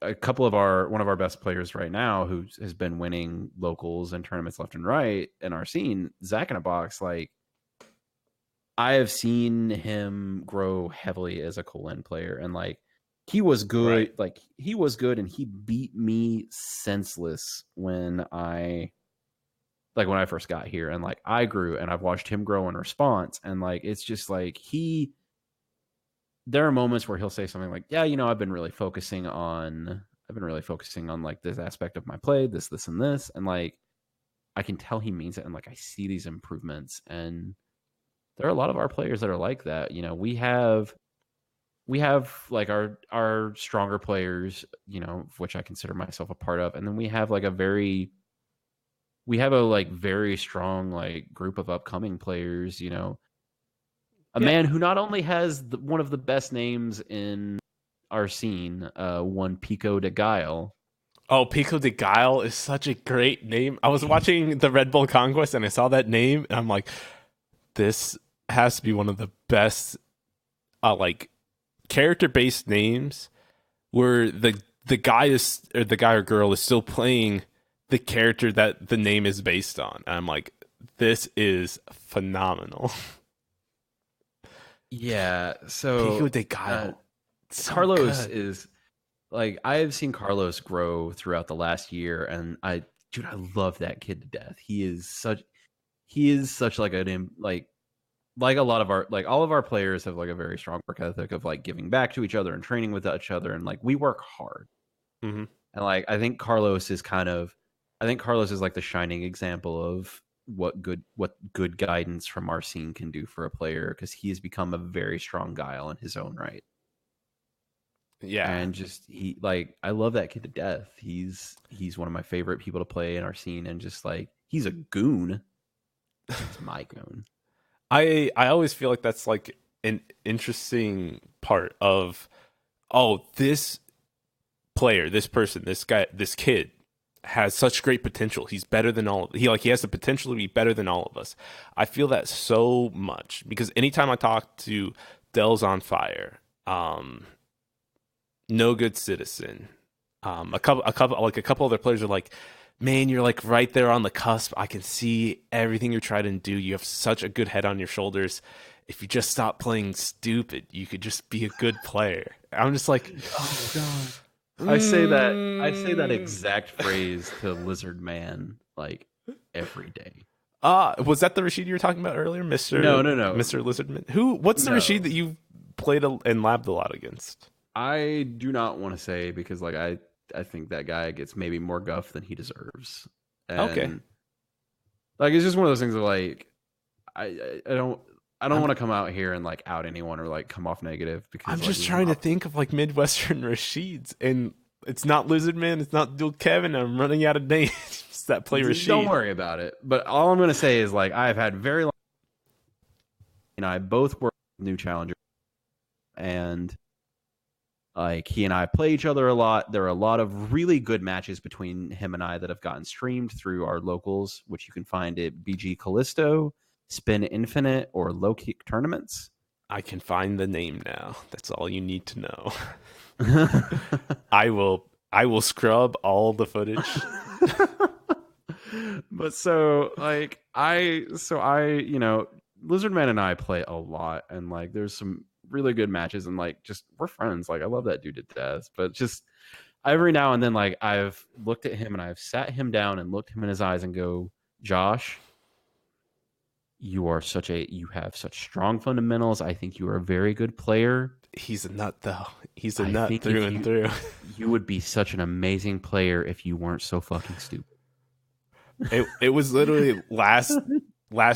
a couple of one of our best players right now who has been winning locals and tournaments left and right in our scene, Zach in a Box, like I have seen him grow heavily as a Colin player, and like he was good, right. like he was good, and he beat me senseless when I first got here, and like I grew, and I've watched him grow in response, and like it's just like there are moments where he'll say something like, yeah, I've been really focusing on like this aspect of my play, this, and this. And like, I can tell he means it. And like, I see these improvements, and there are a lot of our players that are like that. We have like our stronger players, which I consider myself a part of. And then we have a very strong like group of upcoming players, a man who not only has one of the best names in our scene, one Pico de Guile. Oh, Pico de Guile is such a great name. I was watching the Red Bull Conquest and I saw that name and I'm like, this has to be one of the best like character-based names where the guy or girl is still playing the character that the name is based on. And I'm like, this is phenomenal. Yeah, so Pico de Guile. So Carlos is like I have seen Carlos grow throughout the last year, and I love that kid to death. He is such like an like a lot of all of our players have like a very strong work ethic of like giving back to each other and training with each other, and like we work hard. Mm-hmm. And like I think Carlos is like the shining example of what good guidance from our scene can do for a player, because he has become a very strong guile in his own right. Yeah. And just I love that kid to death. He's one of my favorite people to play in our scene, and just like he's a goon. It's my goon. I always feel like that's like an interesting part of this player, this person, this guy, this kid has such great potential. He's better than he has the potential to be better than all of us. I feel that so much because anytime I talk to Del's on Fire, No Good Citizen, a couple other players are like, man, you're like right there on the cusp. I can see everything you're trying to do. You have such a good head on your shoulders. If you just stop playing stupid, you could just be a good player. I'm just like, oh god. I say that exact phrase to Lizard Man like every day. Was that the Rashid you were talking about earlier, Mr. No. Mr. Lizardman? What's the Rashid that you played and labbed a lot against? I do not want to say because like I think that guy gets maybe more guff than he deserves. And, okay. Like it's just one of those things of like I don't want to come out here and like out anyone or like come off negative because I'm just trying to think of like Midwestern Rashids, and it's not Lizardman, it's not Dual Kevin. I'm running out of names that play Rashid. Don't worry about it. But all I'm going to say is like I've had very long, I both were new challengers, and Like, he and I play each other a lot. There are a lot of really good matches between him and I that have gotten streamed through our locals, which you can find at BG Callisto, Spin Infinite, or Low Kick Tournaments. I can find the name now. That's all you need to know. I will scrub all the footage. But Lizardman and I play a lot, and like there's some really good matches, and like just we're friends. Like I love that dude to death. But just every now and then, like I've looked at him and I've sat him down and looked him in his eyes and go, Josh, you have such strong fundamentals. I think you are a very good player. He's a nut though. He's a nut through and through. You would be such an amazing player if you weren't so fucking stupid. It was literally last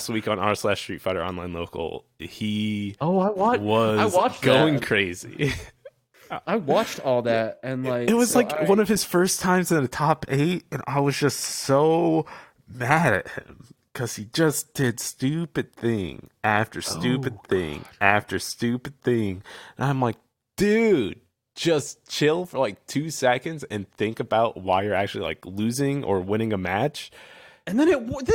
week on r/Street Fighter Online Local. He was going crazy. I watched all that, and like it was one of his first times in the top 8, and I was just so mad at him because he just did stupid thing after stupid thing after stupid thing, and I'm like, dude, just chill for like 2 seconds and think about why you're actually like losing or winning a match. And then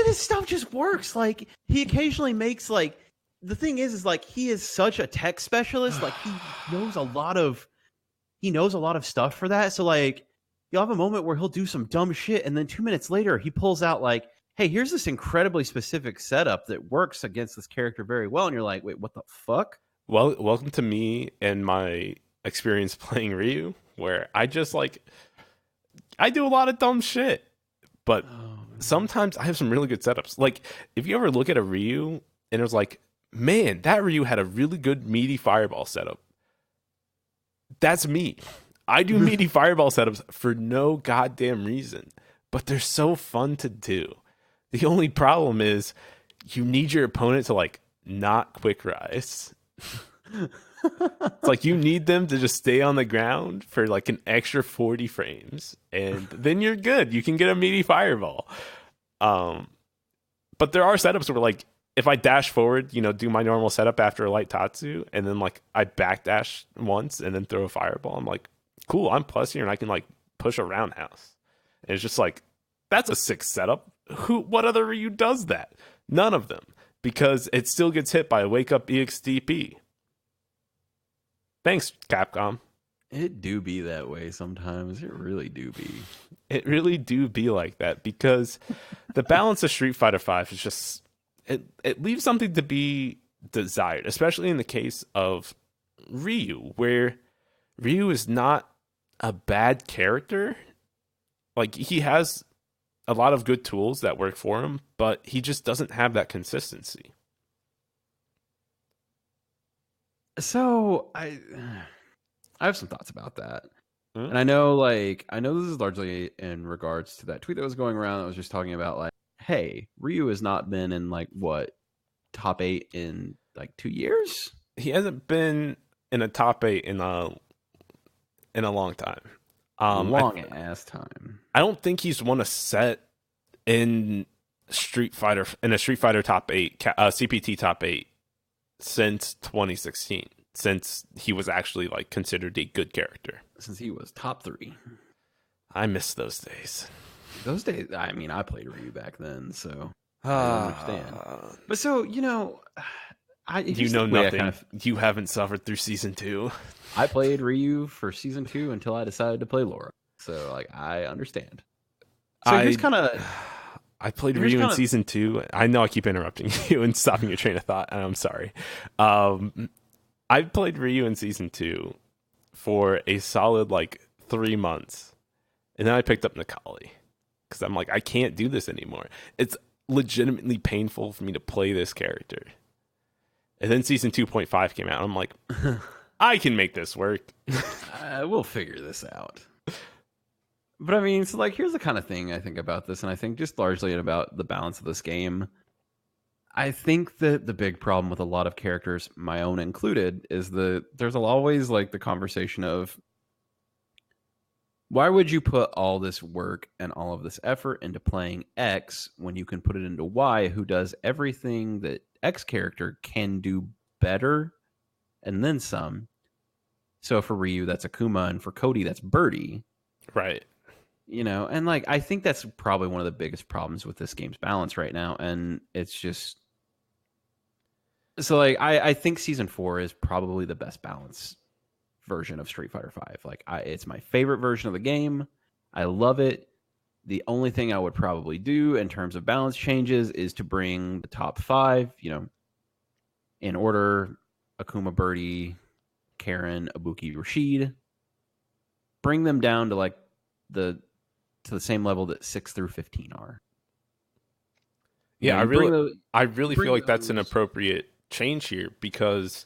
his stuff just works. Like he occasionally makes like the thing is like he is such a tech specialist. Like he knows a lot of stuff for that. So like you'll have a moment where he'll do some dumb shit, and then 2 minutes later he pulls out like, hey, here's this incredibly specific setup that works against this character very well. And you're like, wait, what the fuck? Well, welcome to me and my experience playing Ryu, where I just like I do a lot of dumb shit, but sometimes I have some really good setups. Like if you ever look at a Ryu and it was like, man, that Ryu had a really good meaty fireball setup. That's me. I do meaty fireball setups for no goddamn reason, but they're so fun to do. The only problem is you need your opponent to like not quick rise. It's like you need them to just stay on the ground for like an extra 40 frames, and then you're good. You can get a meaty fireball. But there are setups where like if I dash forward, do my normal setup after a light Tatsu, and then like I backdash once and then throw a fireball, I'm like, cool, I'm plus here and I can like push a roundhouse. And it's just like, that's a sick setup. What other Ryu does that? None of them, because it still gets hit by a wake up EXDP. Thanks, Capcom. It do be that way sometimes. It really do be. It really do be like that, because the balance of Street Fighter V is just it leaves something to be desired, especially in the case of Ryu, where Ryu is not a bad character. Like he has a lot of good tools that work for him, but he just doesn't have that consistency. So I have some thoughts about that. And I know this is largely in regards to that tweet that was going around that was just talking about like, hey, Ryu has not been in like top 8 in like 2 years? He hasn't been in a top 8 in a long time. Long ass time. I don't think he's won a set in a Street Fighter top 8, CPT top 8 since 2016. Since he was actually like considered a good character. Since he was top 3. I miss those days. Those days, I mean, I played Ryu back then, so I understand. But so, nothing. You haven't suffered through season 2. I played Ryu for season 2 until I decided to play Laura. So, like, I understand. So I played Ryu in season 2. I know I keep interrupting you and stopping your train of thought, and I'm sorry. I played Ryu in season 2 for a solid like 3 months, and then I picked up Nikali because I'm like, I can't do this anymore. It's legitimately painful for me to play this character. And then season 2.5 came out, and I'm like, I can make this work. We'll figure this out. But I mean, so like, here's the kind of thing I think about this, and I think just largely about the balance of this game. I think that the big problem with a lot of characters, my own included, is that there's always like the conversation of, why would you put all this work and all of this effort into playing X when you can put it into Y, who does everything that X character can do better and then some? So for Ryu, that's Akuma, and for Cody, that's Birdie. Right. You know, and like I think that's probably one of the biggest problems with this game's balance right now, and it's just so like I think season 4 is probably the best balanced version of Street Fighter 5. Like it's my favorite version of the game. I love it. The only thing I would probably do in terms of balance changes is to bring the top 5, you know, in order: Akuma, Birdie, Karen, Ibuki, Rashid. Bring them down to like to the same level that 6 through 15 are. You Yeah, know, I really feel like that's an those- appropriate change here, because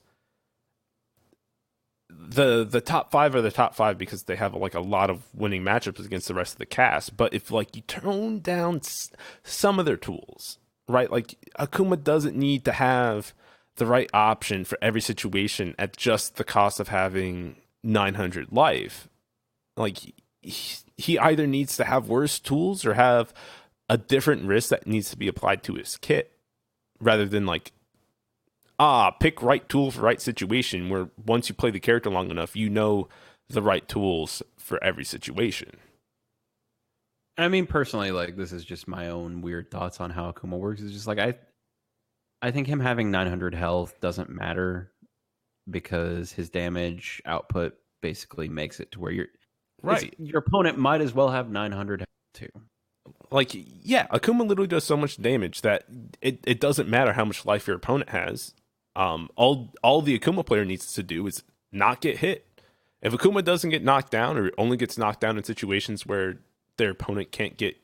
the top 5 are the top 5 because they have like a lot of winning matchups against the rest of the cast. But if like you tone down some of their tools, right? Like Akuma doesn't need to have the right option for every situation at just the cost of having 900 life. Like he either needs to have worse tools or have a different risk that needs to be applied to his kit, rather than like, pick right tool for right situation, where once you play the character long enough, you know the right tools for every situation. I mean, personally, like this is just my own weird thoughts on how Akuma works. It's just like I think him having 900 health doesn't matter because his damage output basically makes it to where Right. your opponent might as well have 900 health too. Like, yeah, Akuma literally does so much damage that it doesn't matter how much life your opponent has. All the Akuma player needs to do is not get hit. If Akuma doesn't get knocked down, or only gets knocked down in situations where their opponent can't get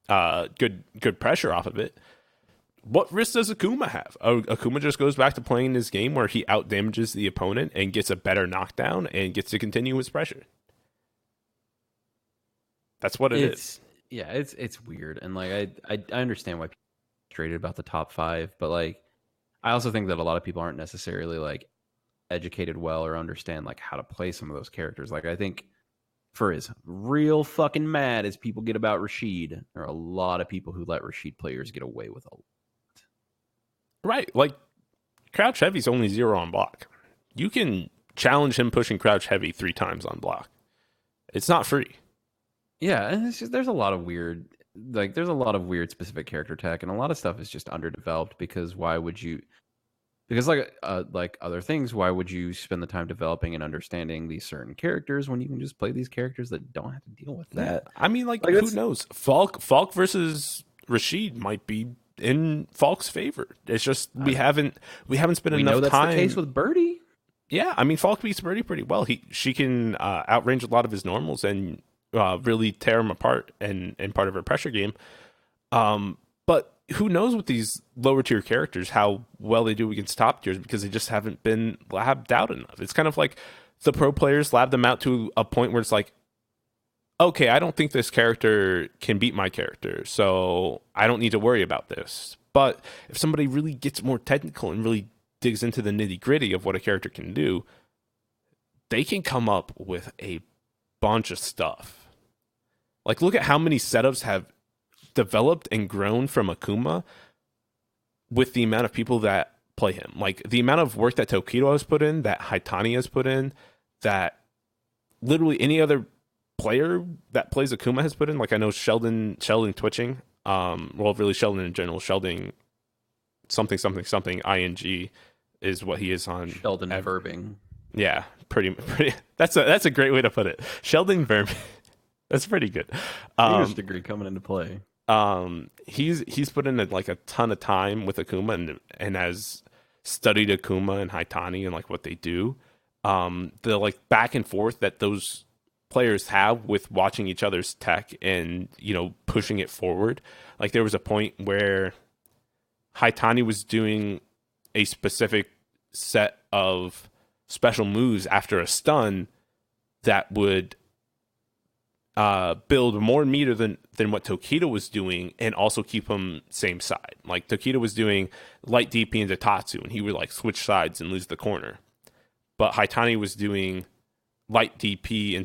good pressure off of it, what risk does Akuma have? Akuma just goes back to playing this game where he out damages the opponent and gets a better knockdown and gets to continue his pressure. That's what it is. Yeah, it's weird, and like I understand why people are frustrated about the top 5, but like I also think that a lot of people aren't necessarily like educated well or understand like how to play some of those characters. Like I think for as real fucking mad as people get about Rashid, there are a lot of people who let Rashid players get away with a lot. Right. Like, crouch heavy's only 0 on block. You can challenge him pushing crouch heavy 3 times on block. It's not free. Yeah, and it's just there's a lot of weird specific character tech, and a lot of stuff is just underdeveloped because why would you? Because like other things, why would you spend the time developing and understanding these certain characters when you can just play these characters that don't have to deal with that? I mean, like who knows? Falk versus Rashid might be in Falk's favor. It's just we haven't spent enough that's time. The case with Birdie. Yeah, I mean, Falk beats Birdie pretty well. She can outrange a lot of his normals and really tear him apart and part of her pressure game. But who knows with these lower tier characters how well they do against top tiers, because they just haven't been labbed out enough. It's kind of like the pro players lab them out to a point where it's like, okay, I don't think this character can beat my character, so I don't need to worry about this. But if somebody really gets more technical and really digs into the nitty gritty of what a character can do, they can come up with a bunch of stuff. Like, look at how many setups have developed and grown from Akuma with the amount of people that play him. Like, the amount of work that Tokido has put in, that Haitani has put in, that literally any other player that plays Akuma has put in. Like, I know Sheldon Twitching, well, really Sheldon in general, Sheldon something ing is what he is on. Sheldon Verbing. Yeah, pretty. That's a great way to put it. Sheldon Verbing. That's pretty good. English degree coming into play. He's put in like a ton of time with Akuma and has studied Akuma and Haitani and like what they do. The like back and forth that those players have with watching each other's tech and, you know, pushing it forward. Like, there was a point where Haitani was doing a specific set of special moves after a stun that would build more meter than what Tokido was doing, and also keep him same side. Like, Tokido was doing light DP into Tatsu, and he would like switch sides and lose the corner. But Haitani was doing light Tatsu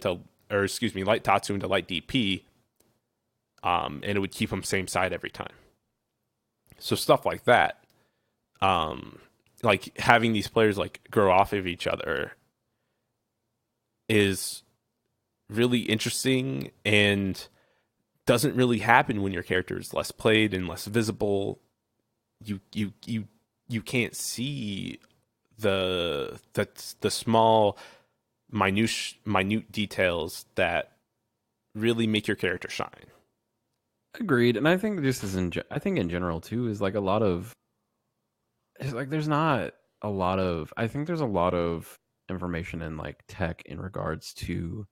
into light DP, and it would keep him same side every time. So stuff like that, like having these players like grow off of each other is really interesting and doesn't really happen when your character is less played and less visible. You can't see the small minute details that really make your character shine. Agreed. And I think just I think in general too is like a lot of, it's like there's not a lot of, I think there's a lot of information in like tech in regards to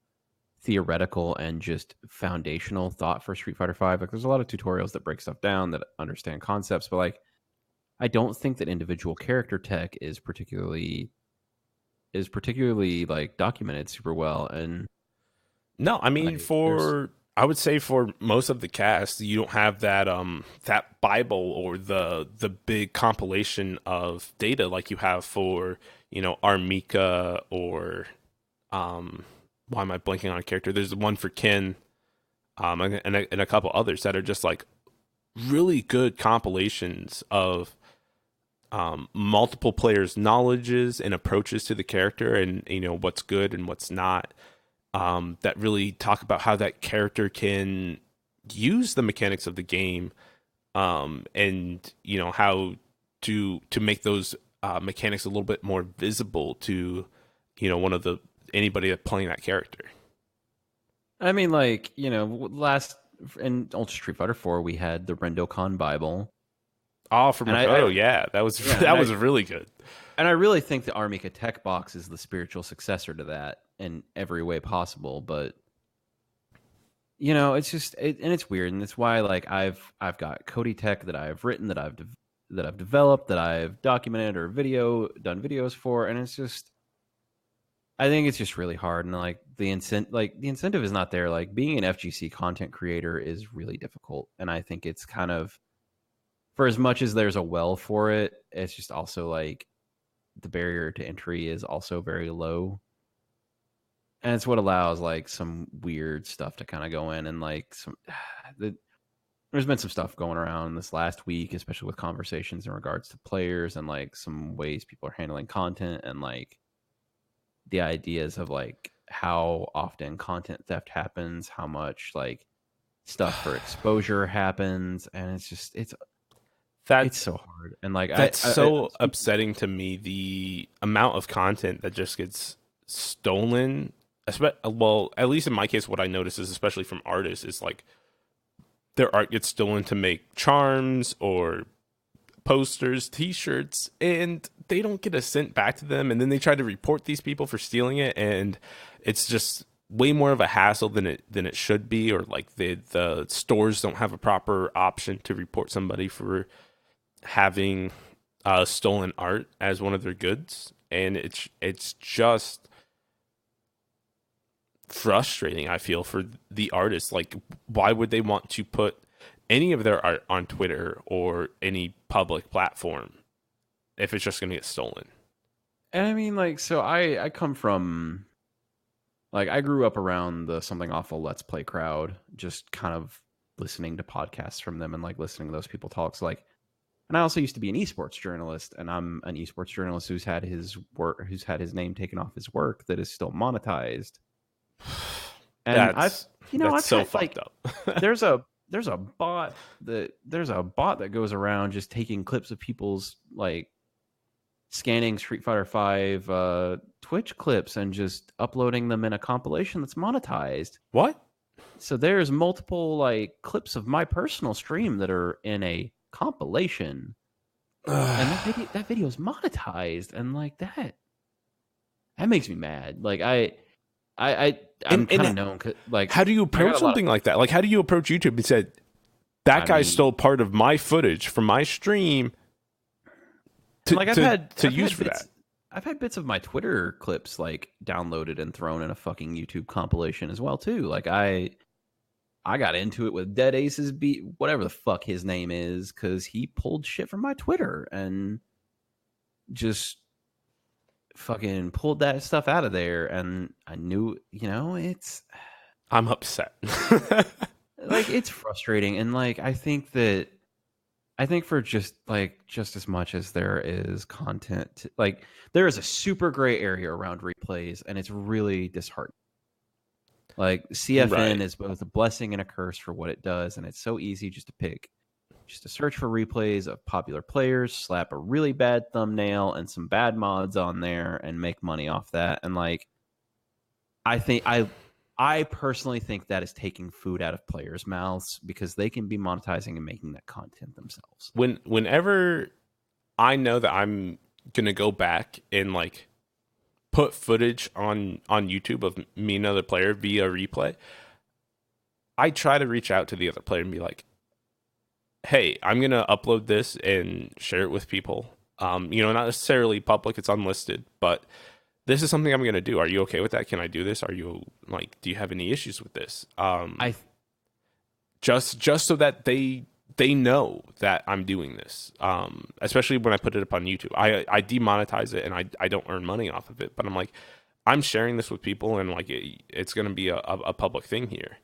theoretical and just foundational thought for Street Fighter 5. Like there's a lot of tutorials that break stuff down, that understand concepts, but like I don't think that individual character tech is particularly like documented super well. And No, I mean, like there's, I would say for most of the cast, you don't have that that Bible or the big compilation of data like you have for, Armika or why am I blanking on a character? There's one for Ken, and a couple others that are just like really good compilations of multiple players' knowledges and approaches to the character, and what's good and what's not. That really talk about how that character can use the mechanics of the game, and how to make those mechanics a little bit more visible to anybody that's playing that character. I mean, like, last in Ultra Street Fighter 4, we had the Rendokan Bible. Oh, from Makoto, yeah, that was really good. And I really think the Armika Tech Box is the spiritual successor to that in every way possible. But it's just, and it's weird, and it's why like I've got Cody Tech that I've written, that I've developed, that I've documented or done videos for, and it's just, I think it's just really hard, and like the incentive is not there. Like being an FGC content creator is really difficult, and I think it's kind of, for as much as there's a well for it, it's just also like the barrier to entry is also very low. And it's what allows like some weird stuff to kind of go in, and like there's been some stuff going around this last week, especially with conversations in regards to players and like some ways people are handling content, and like the ideas of like how often content theft happens, how much like stuff for exposure happens, and it's just it's so hard. And like that's upsetting to me, the amount of content that just gets stolen. Well, at least in my case, what I notice is, especially from artists, is like their art gets stolen to make charms or posters, t-shirts, and they don't get a cent back to them, and then they try to report these people for stealing it, and it's just way more of a hassle than it should be. Or like the stores don't have a proper option to report somebody for having stolen art as one of their goods, and it's just frustrating, I feel, for the artists. Like, why would they want to put any of their art on Twitter or any public platform if it's just going to get stolen? And I mean, like, so I come from, like, I grew up around the Something Awful Let's Play crowd, just kind of listening to podcasts from them and like listening to those people talk. So like, and I also used to be an esports journalist, and I'm an esports journalist who's had his name taken off his work that is still monetized. And that's so fucked up. there's a bot that goes around just taking clips of people's like scanning Street Fighter 5 Twitch clips and just uploading them in a compilation that's monetized. What? So there's multiple like clips of my personal stream that are in a compilation, and that video is monetized, and like that makes me mad. Like I'm kind of known, like, how do you approach something like that? Like, how do you approach YouTube and say that guy stole part of my footage from my stream to use for that? I've had bits of my Twitter clips like downloaded and thrown in a fucking YouTube compilation as well too. Like I got into it with Dead Ace's beat, whatever the fuck his name is, because he pulled shit from my Twitter and just fucking pulled that stuff out of there. And I knew, I'm upset. Like, it's frustrating. And like, I think that I think for just as much as there is content, like there is a super gray area around replays, and it's really disheartening. Like CFN Right. is both a blessing and a curse for what it does, and it's so easy just to search for replays of popular players, slap a really bad thumbnail and some bad mods on there, and make money off that. And like, I personally think that is taking food out of players' mouths because they can be monetizing and making that content themselves. Whenever I know that I'm gonna go back and like put footage on YouTube of me and another player via replay, I try to reach out to the other player and be like, "Hey, I'm gonna upload this and share it with people. Not necessarily public; it's unlisted, but this is something I'm gonna do. Are you okay with that? Can I do this? Are you like, do you have any issues with this? I Just so that they know that I'm doing this. Especially when I put it up on YouTube, I demonetize it and I don't earn money off of it. But I'm like, I'm sharing this with people, and like it's gonna be a public thing here.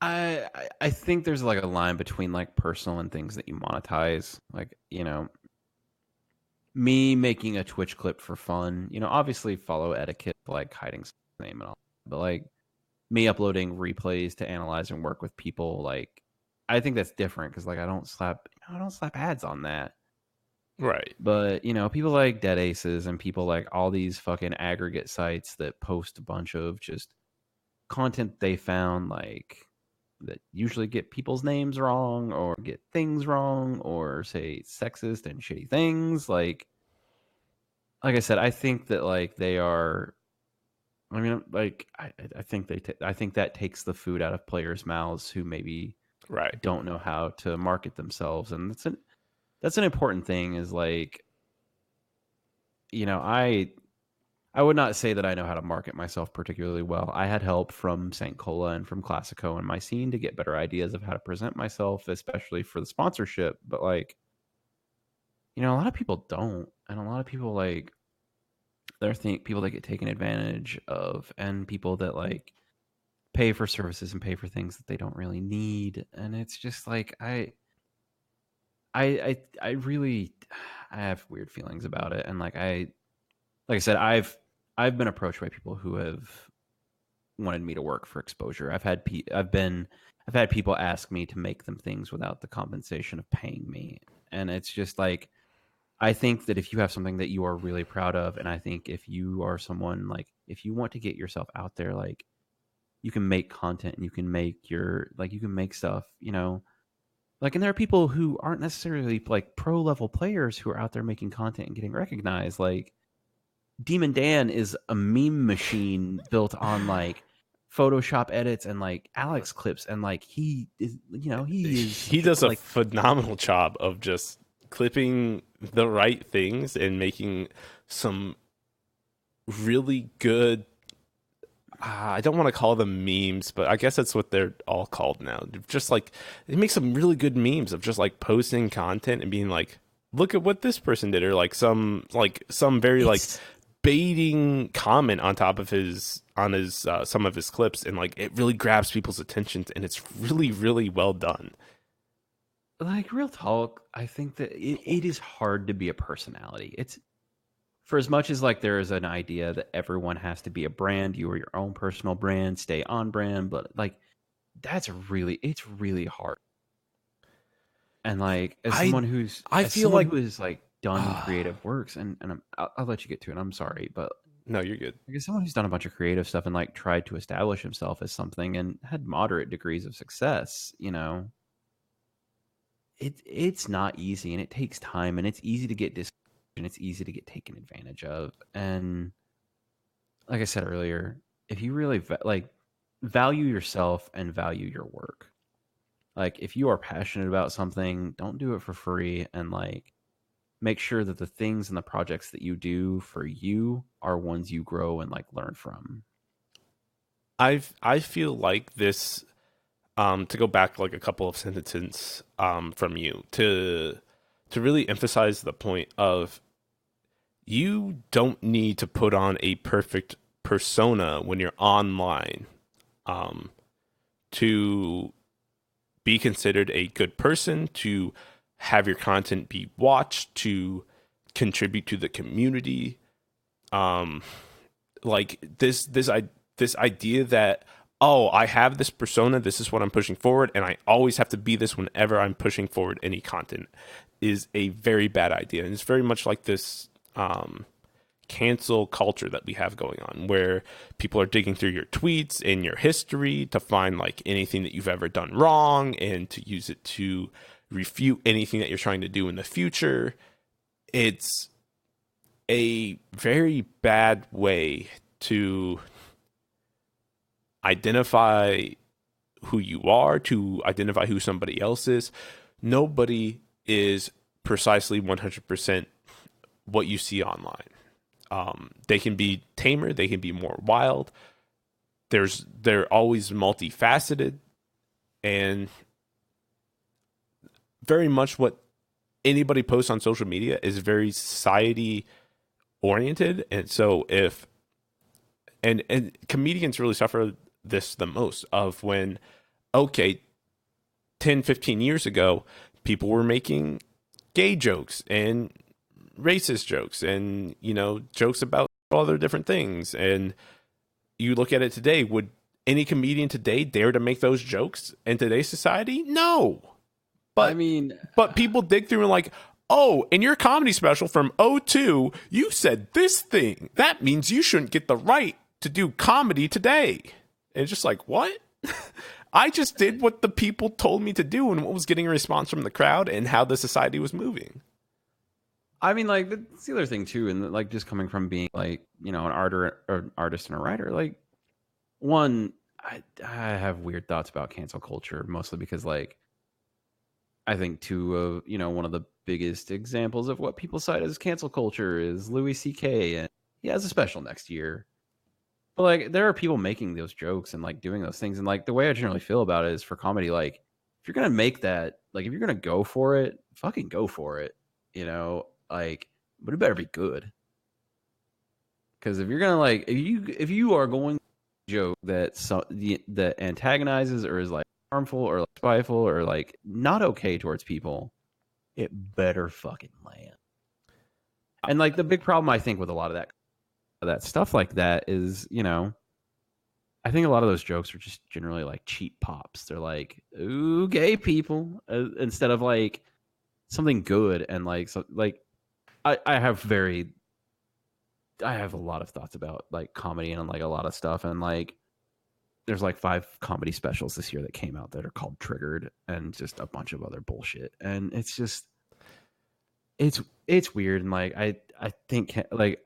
I think there's like a line between like personal and things that you monetize. Like, me making a Twitch clip for fun, obviously follow etiquette, like hiding someone's name and all. But like me uploading replays to analyze and work with people, like I think that's different because like I don't slap ads on that. Right. But people like Dead Aces and people like all these fucking aggregate sites that post a bunch of just content they found, like that usually get people's names wrong or get things wrong or say sexist and shitty things. Like I said, I think that like they are. I mean, like I think I think that takes the food out of players' mouths who maybe Right. don't know how to market themselves, and that's an important thing. Is like, I would not say that I know how to market myself particularly well. I had help from St. Cola and from Classico and my scene to get better ideas of how to present myself, especially for the sponsorship. But like, a lot of people don't, and a lot of people like people that get taken advantage of, and people that like pay for services and pay for things that they don't really need. And it's just like I really I have weird feelings about it, and like I said, I've been approached by people who have wanted me to work for exposure. I've had people ask me to make them things without the compensation of paying me, and it's just like I think that if you have something that you are really proud of, and I think if you are someone like if you want to get yourself out there, like you can make content and you can make stuff, like, and there are people who aren't necessarily like pro level players who are out there making content and getting recognized. Like Demon Dan is a meme machine built on like Photoshop edits and like Alex clips, and like he does a like phenomenal job of just clipping the right things and making some really good. I don't want to call them memes, but I guess that's what they're all called now. Just like they make some really good memes of just like posting content and being like, "Look at what this person did," or like some very like baiting comment on top of his some of his clips, and like it really grabs people's attention, and it's really really well done. like real talk. I think that it is hard to be a personality. It's for as much as like there is an idea that everyone has to be a brand, you are your own personal brand, stay on brand, but like it's really hard. And like as I someone who's I as feel someone like who has like done creative works, and I'll let you get to it. I'm sorry, but no, you're good. like as someone who's done a bunch of creative stuff and like tried to establish himself as something and had moderate degrees of success, it's not easy, and it takes time, and it's easy to get and it's easy to get taken advantage of. And like I said earlier, if you really value yourself and value your work, like if you are passionate about something, don't do it for free, and like make sure that the things and the projects that you do for you are ones you grow and like learn from. I feel like this, to go back like a couple of sentences from you to really emphasize the point of, you don't need to put on a perfect persona when you're online, to be considered a good person, to have your content be watched, to contribute to the community. Like this idea that, oh, I have this persona, this is what I'm pushing forward, and I always have to be this whenever I'm pushing forward any content, is a very bad idea. And it's very much like this cancel culture that we have going on, where people are digging through your tweets and your history to find like anything that you've ever done wrong and to use it to refute anything that you're trying to do in the future. It's a very bad way to identify who you are, to identify who somebody else is. Nobody is precisely 100% what you see online. They can be tamer, they can be more wild. They're always multifaceted, and very much what anybody posts on social media is very society oriented. And so if and comedians really suffer this the most, of when, okay, 10, 15 years ago, people were making gay jokes and racist jokes and, you know, jokes about other different things. And you look at it today, would any comedian today dare to make those jokes in today's society? No. But I mean, but people dig through and like, oh, in your comedy special from '02, you said this thing. That means you shouldn't get the right to do comedy today. And it's just like, what? I just did what the people told me to do and what was getting a response from the crowd and how the society was moving. I mean, like, that's the other thing too, and like just coming from being like, you know, an artist and a writer. Like, one, I have weird thoughts about cancel culture, mostly because like, I think two of, you know, one of the biggest examples of what people cite as cancel culture is Louis C.K. and he has a special next year. But like, there are people making those jokes and like doing those things, and like the way I generally feel about it is, for comedy, like if you're gonna make that, like if you're gonna go for it, fucking go for it, you know, like, but it better be good. Because if you're gonna like, if you are going to joke that antagonizes or is like harmful or like spiteful or like not okay towards people, it better fucking land. And like the big problem I think with a lot of that stuff like that is, you know, I think a lot of those jokes are just generally like cheap pops. They're like, ooh, gay people, instead of like something good. And like, so like, I have a lot of thoughts about like comedy and like a lot of stuff. And like, there's like 5 comedy specials this year that came out that are called Triggered, and just a bunch of other bullshit. And it's just, it's weird. And like, I think like,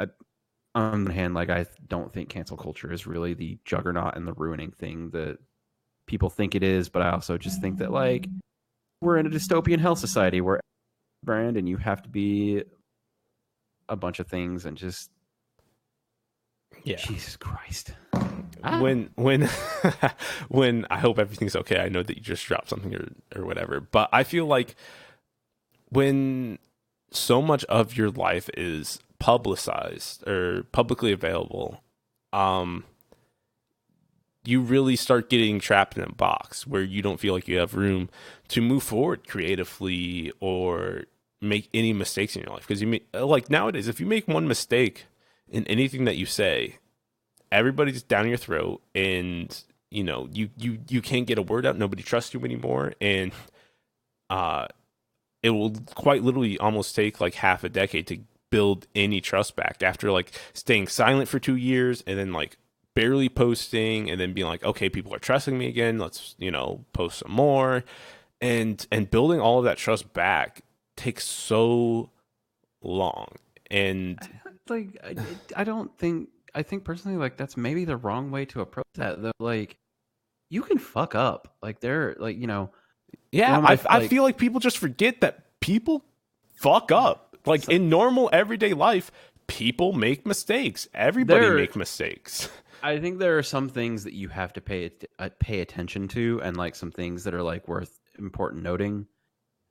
on the hand, like I don't think cancel culture is really the juggernaut and the ruining thing that people think it is. But I also just think that like we're in a dystopian hell society where brand and you have to be a bunch of things, and just Jesus Christ. When when I hope everything's okay. I know that you just dropped something or whatever, but I feel like when so much of your life is publicized or publicly available, you really start getting trapped in a box where you don't feel like you have room to move forward creatively or make any mistakes in your life. Because like nowadays, if you make one mistake in anything that you say, everybody's down your throat, and you know you can't get a word out. Nobody trusts you anymore, and it will quite literally almost take like half a decade to build any trust back after like staying silent for 2 years and then like barely posting and then being like, okay, people are trusting me again. Let's, you know, post some more, and building all of that trust back takes so long. And like, I think personally, like that's maybe the wrong way to approach that though. Like, you can fuck up. Like, they're like, you know, yeah, I feel like people just forget that people fuck up. Like in normal everyday life, people make mistakes. Everybody make mistakes. I think there are some things that you have to pay attention to, and like some things that are like worth important noting.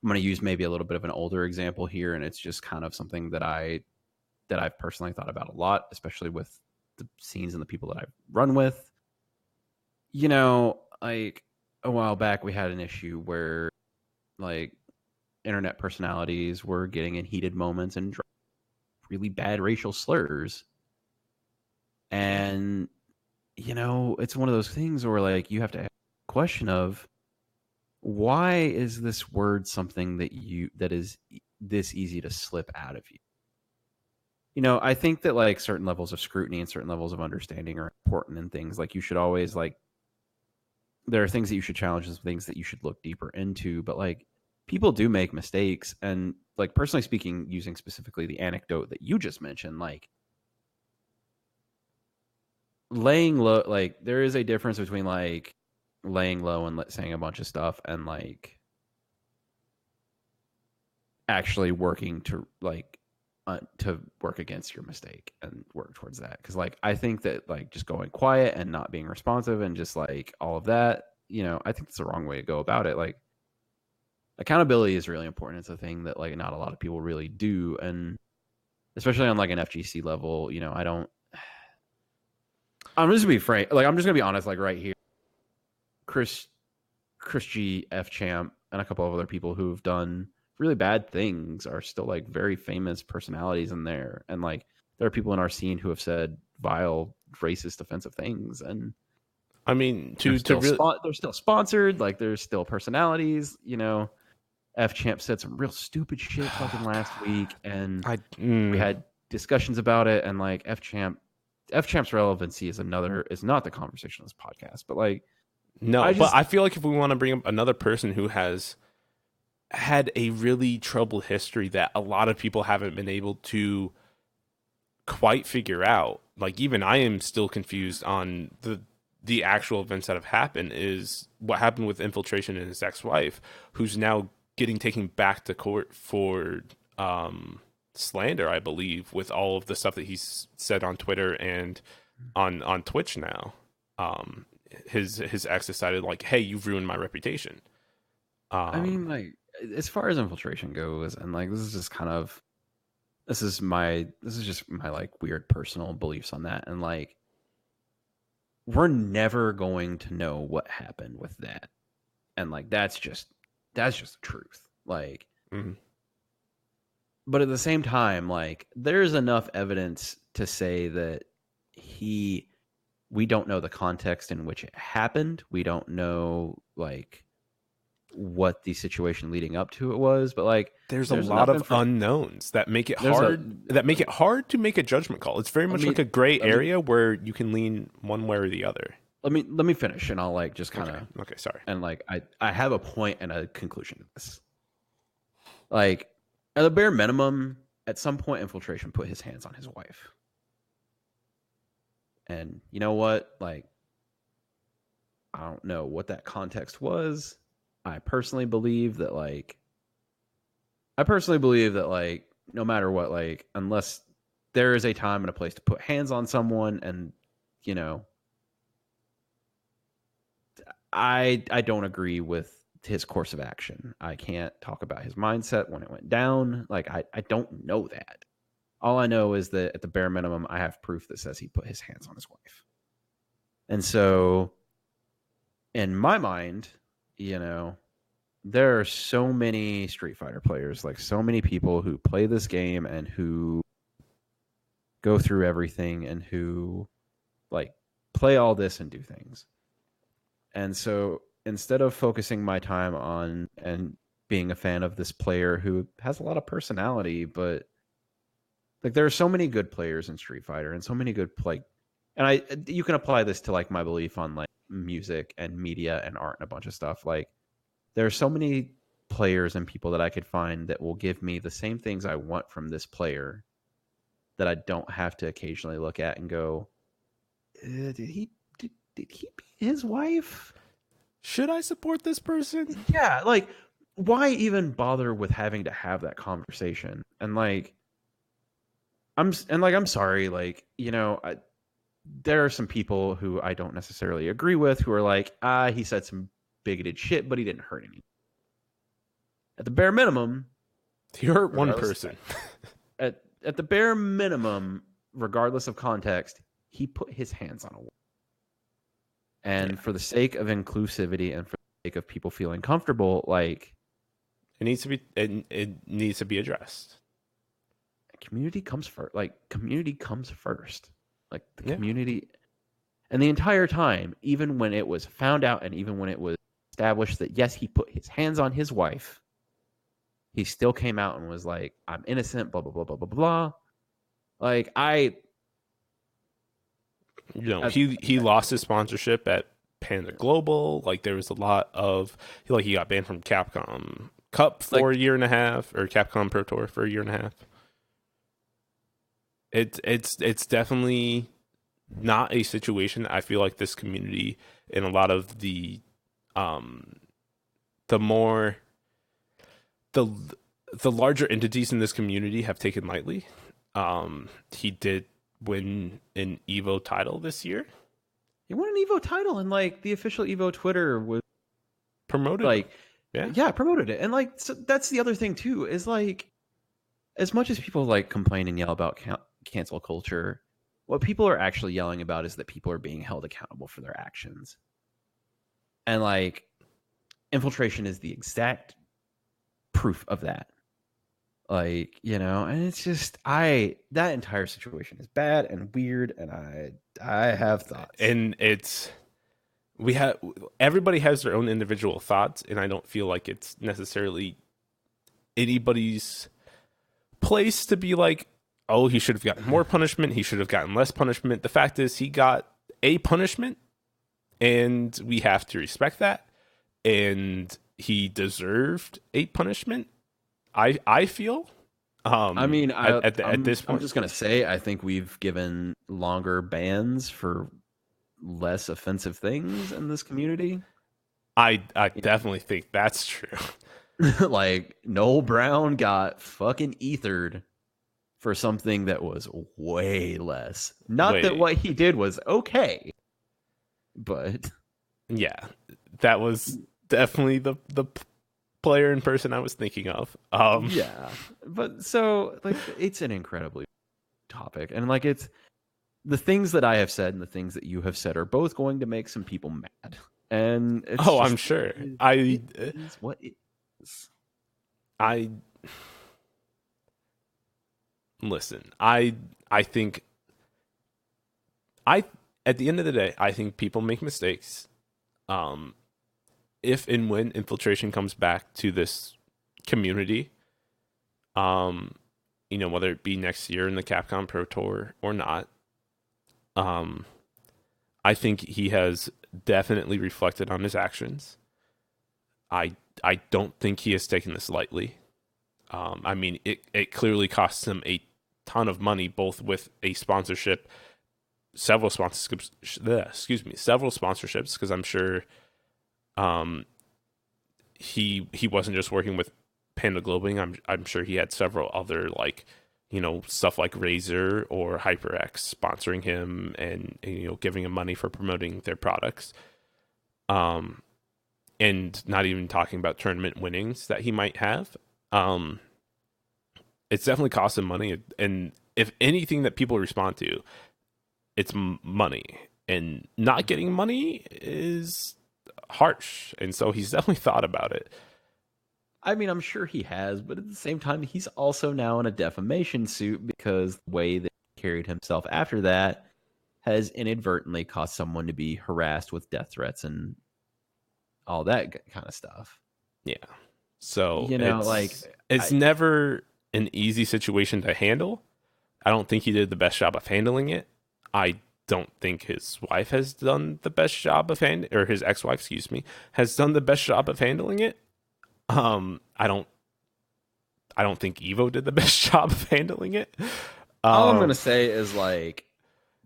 I'm going to use maybe a little bit of an older example here, and it's just kind of something that I've personally thought about a lot, especially with the scenes and the people that I've run with. You know, like a while back we had an issue where like internet personalities were getting in heated moments and really bad racial slurs. And it's one of those things where like you have to ask the question of, why is this word something that is this easy to slip out of you? I think that like certain levels of scrutiny and certain levels of understanding are important in things. Like you should always like, there are things that you should challenge and things that you should look deeper into, but like people do make mistakes. And like personally speaking, using specifically the anecdote that you just mentioned, like laying low, like there is a difference between like laying low and saying a bunch of stuff and like actually working to like to work against your mistake and work towards that. Because like I think that like just going quiet and not being responsive and just like all of that, I think it's the wrong way to go about it. Like accountability is really important. It's a thing that like not a lot of people really do, and especially on like an FGC level, I'm just gonna be frank. Like I'm just gonna be honest. Like right here, Chris G, F Champ, and a couple of other people who've done really bad things are still like very famous personalities in there. And like there are people in our scene who have said vile, racist, offensive things. And I mean, they're still sponsored. Like there's still personalities. F Champ said some real stupid shit fucking last week, and we had discussions about it. And like F Champ's relevancy is not the conversation of this podcast, but like but I feel like if we want to bring up another person who has had a really troubled history that a lot of people haven't been able to quite figure out, like even I am still confused on the actual events that have happened, is what happened with Infiltration and his ex-wife, who's now getting taken back to court for slander, I believe, with all of the stuff that he's said on Twitter and on Twitch now. His ex decided like, hey, you've ruined my reputation. I mean, like as far as Infiltration goes, and like this is just my like weird personal beliefs on that, and like we're never going to know what happened with that, and like that's just the truth. Like, but at the same time, like there's enough evidence to say that we don't know the context in which it happened. We don't know like what the situation leading up to it was, but like there's a lot of unknowns that make it hard to make a judgment call. It's very much like a gray area where you can lean one way or the other. Let me finish, and I'll like just kind of okay, sorry. And like I have a point and a conclusion to this. Like at the bare minimum, at some point, Infiltration put his hands on his wife. And you know what? Like, I don't know what that context was. I personally believe that no matter what, like, unless there is a time and a place to put hands on someone, and I don't agree with his course of action. I can't talk about his mindset when it went down. Like, I don't know that. All I know is that at the bare minimum, I have proof that says he put his hands on his wife. And so, in my mind, there are so many Street Fighter players, like so many people who play this game and who go through everything and who like play all this and do things. And so instead of focusing my time on and being a fan of this player who has a lot of personality, but like there are so many good players in Street Fighter and so many good and you can apply this to like my belief on like music and media and art and a bunch of stuff. Like there are so many players and people that I could find that will give me the same things I want from this player, that I don't have to occasionally look at and go, did he beat his wife? Should I support this person? Yeah, like why even bother with having to have that conversation? And like I'm sorry, like, there are some people who I don't necessarily agree with who are like, he said some bigoted shit, but he didn't hurt anyone. At the bare minimum, he hurt one person. At the bare minimum, regardless of context, he put his hands on a woman. And for the sake of inclusivity and for sake of people feeling comfortable, like it needs to be addressed. Community comes first. Like community comes first. Like the Yeah. community, and the entire time, even when it was found out, and even when it was established that yes, he put his hands on his wife, he still came out and was like, "I'm innocent." Blah blah blah blah blah blah. Like he lost his sponsorship at Panda Global. Like there was a lot of he got banned from Capcom Cup for a year and a half, or Capcom Pro Tour for a year and a half. It's definitely not a situation I feel like this community and a lot of the larger entities in this community have taken lightly. He did win an Evo title this year. He won an Evo title, and like the official Evo Twitter was promoted, like, yeah, promoted it, and like so that's the other thing too is like, as much as people like complain and yell about cancel culture, what people are actually yelling about is that people are being held accountable for their actions, and like Infiltration is the exact proof of that. Like, you know, and it's just that entire situation is bad and weird, and I have thoughts. And everybody has their own individual thoughts, and I don't feel like it's necessarily anybody's place to be like, oh, he should have gotten more punishment, he should have gotten less punishment. The fact is he got a punishment, and we have to respect that, and he deserved a punishment. I feel. I mean, at this point, I'm just gonna say I think we've given longer bans for less offensive things in this community. I definitely think that's true. Like Noel Brown got fucking ethered for something that was way less. Not that what he did was okay, but yeah, that was definitely the player in person I was thinking of. Yeah, but so like it's an incredibly topic, and like it's the things that I have said and the things that you have said are both going to make some people mad, and it's I'm sure. It is what it is. Listen. I think at the end of the day, I think people make mistakes. If and when Infiltration comes back to this community, whether it be next year in the Capcom Pro Tour or not, I think he has definitely reflected on his actions. I don't think he has taken this lightly. I mean, it clearly costs him a ton of money, both with a sponsorship, several sponsorships, because I'm sure he wasn't just working with Panda Globing. I'm sure he had several other stuff like Razer or HyperX sponsoring him and giving him money for promoting their products. And not even talking about tournament winnings that he might have. It's definitely cost him money, and if anything that people respond to, it's money, and not getting money is harsh, and so he's definitely thought about it. I mean, I'm sure he has, but at the same time, he's also now in a defamation suit because the way that he carried himself after that has inadvertently caused someone to be harassed with death threats and all that kind of stuff. Yeah. So, it's never an easy situation to handle. I don't think he did the best job of handling it. I don't think his wife has done the best job of or his ex-wife, has done the best job of handling it. I don't think Evo did the best job of handling it. All I'm gonna say is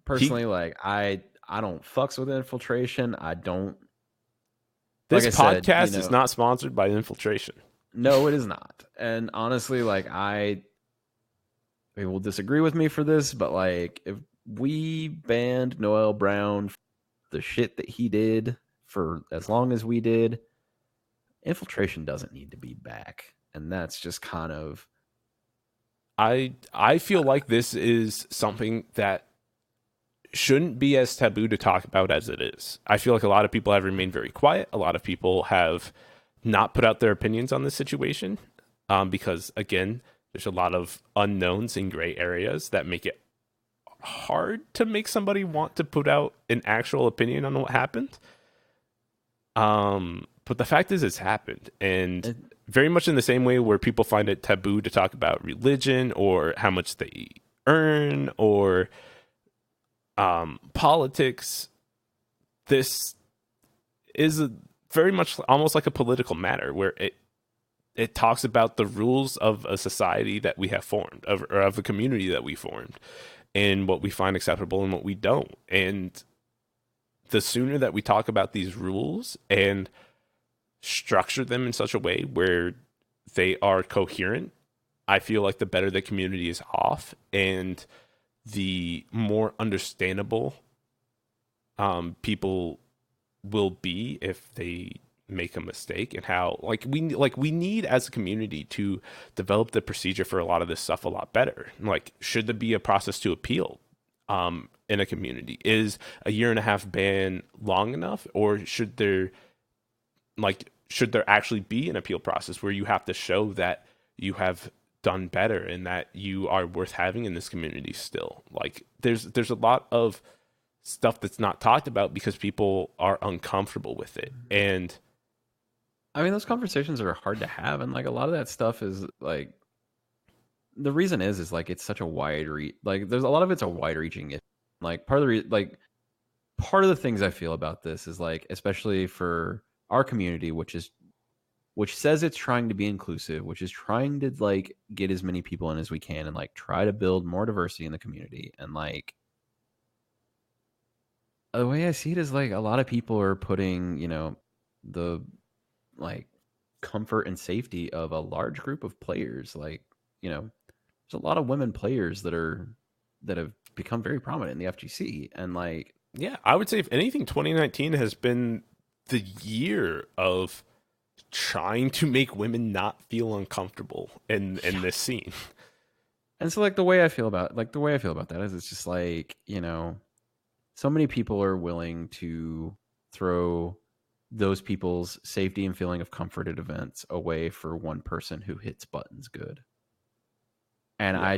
personally, I don't fucks with Infiltration. I don't. This podcast is not sponsored by Infiltration. No, it is not. And honestly, they will disagree with me for this, but if we banned Noel Brown for the shit that he did for as long as we did, Infiltration doesn't need to be back. And that's just kind of... I feel like this is something that shouldn't be as taboo to talk about as it is. I feel like a lot of people have remained very quiet. A lot of people have not put out their opinions on this situation because, again, there's a lot of unknowns and gray areas that make it hard to make somebody want to put out an actual opinion on what happened. But the fact is, it's happened, and very much in the same way where people find it taboo to talk about religion or how much they earn or politics. This is very much almost like a political matter where it talks about the rules of a society that we have formed, or of a community that we formed, and what we find acceptable and what we don't. And the sooner that we talk about these rules and structure them in such a way where they are coherent, I feel like the better the community is off, and the more understandable people will be if they make a mistake, and how we need as a community to develop the procedure for a lot of this stuff a lot better. Like, should there be a process to appeal in a community? Is a 1.5 year ban long enough, or should there actually be an appeal process where you have to show that you have done better and that you are worth having in this community still? Like, there's a lot of stuff that's not talked about because people are uncomfortable with it. And I mean, those conversations are hard to have, and like a lot of that stuff is like, the reason is like it's such a wide there's a lot of it's a wide reaching. Like part of the things I feel about this is like, especially for our community, which says it's trying to be inclusive, which is trying to like get as many people in as we can and like try to build more diversity in the community. And like, the way I see it is like a lot of people are putting, the like comfort and safety of a large group of players. Like, there's a lot of women players that have become very prominent in the FGC. And like, yeah, I would say if anything, 2019 has been the year of trying to make women not feel uncomfortable in this scene. And so like the way I feel about that is it's just like, so many people are willing to throw those people's safety and feeling of comfort at events away for one person who hits buttons good. And yeah.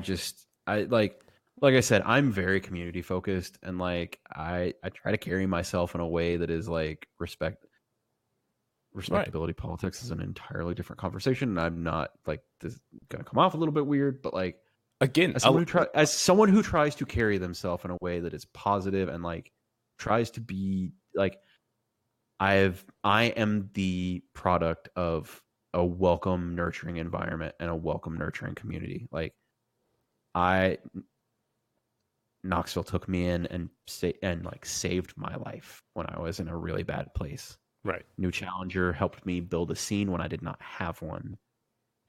Like I said, I'm very community focused, and like I try to carry myself in a way that is like respectability. Right. Politics is an entirely different conversation, and I'm not like, this is gonna come off a little bit weird, but like, again, as someone who tries to carry themselves in a way that is positive and like tries to be like, I am the product of a welcome, nurturing environment and a welcome, nurturing community. Like, Knoxville took me in and saved my life when I was in a really bad place. Right. New Challenger helped me build a scene when I did not have one.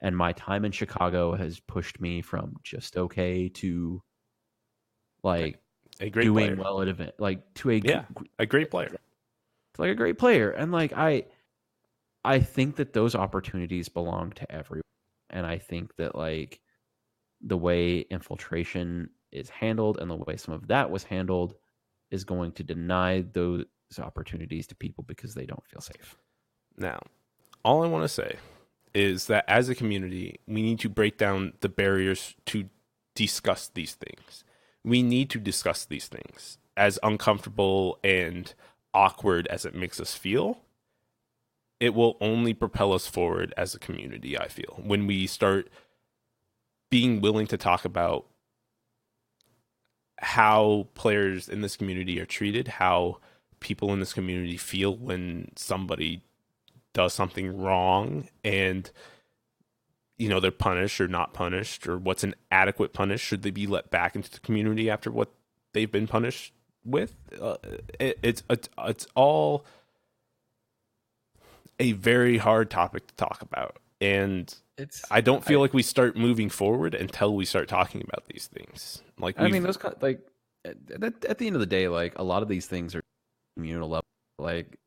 And my time in Chicago has pushed me from just okay to like a great doing player. Well at event, like to a great player. Like a great player. And like I think that those opportunities belong to everyone. And I think that like the way infiltration is handled and the way some of that was handled is going to deny those opportunities to people because they don't feel safe. Now, all I want to say is that as a community, we need to break down the barriers to discuss these things. We need to discuss these things, as uncomfortable and awkward as it makes us feel. It will only propel us forward as a community, I feel, when we start being willing to talk about how players in this community are treated, how people in this community feel when somebody does something wrong and they're punished or not punished, or what's an adequate punish. Should they be let back into the community after what they've been punished with? It's all a very hard topic to talk about, and I don't feel like we start moving forward until we start talking about these things. Like, I mean, those like at the end of the day, like a lot of these things are communal level. Like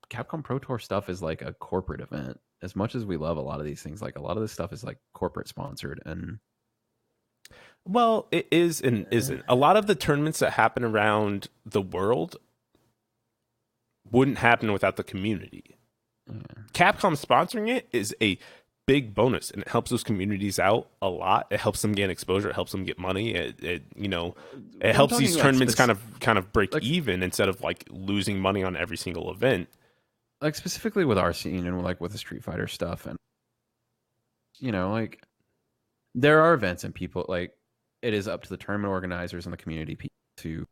Capcom Pro Tour stuff is like a corporate event. As much as we love a lot of these things, like a lot of this stuff is like corporate sponsored, and Well, it is and isn't. A lot of the tournaments that happen around the world wouldn't happen without the community. Capcom sponsoring it is a big bonus, and it helps those communities out a lot. It helps them gain exposure. It helps them get money. It I'm helps these talking, like, tournaments kind of break like even instead of like losing money on every single event. like specifically with our scene and like with the Street Fighter stuff, and like there are events and people like it is up to the tournament organizers and the community people to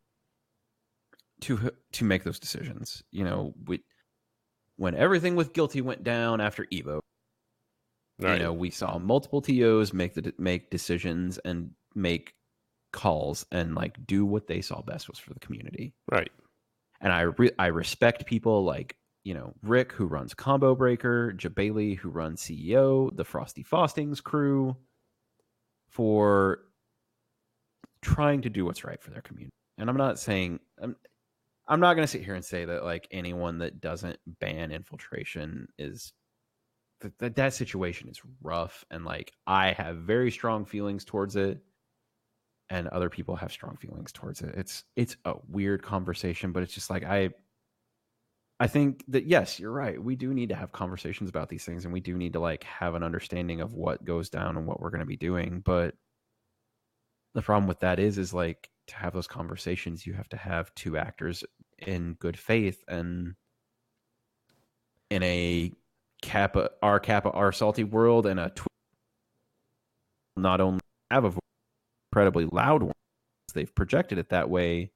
make those decisions. When everything with Guilty went down after Evo, Right. we saw multiple TOs make decisions and make calls and like do what they saw best was for the community. Right. And I respect people like Rick, who runs Combo Breaker, Jabali, who runs CEO, the Frosty Fostings crew, for trying to do what's right for their community. And I'm not saying I'm not going to sit here and say that like anyone that doesn't ban infiltration is that situation is rough, and like I have very strong feelings towards it, and other people have strong feelings towards it. It's a weird conversation, but it's just like I think that yes, you're right. We do need to have conversations about these things, and we do need to like have an understanding of what goes down and what we're going to be doing. But the problem with that is like to have those conversations, you have to have two actors in good faith and in a Kappa R salty world and a not only have a incredibly loud one, they've projected it that way.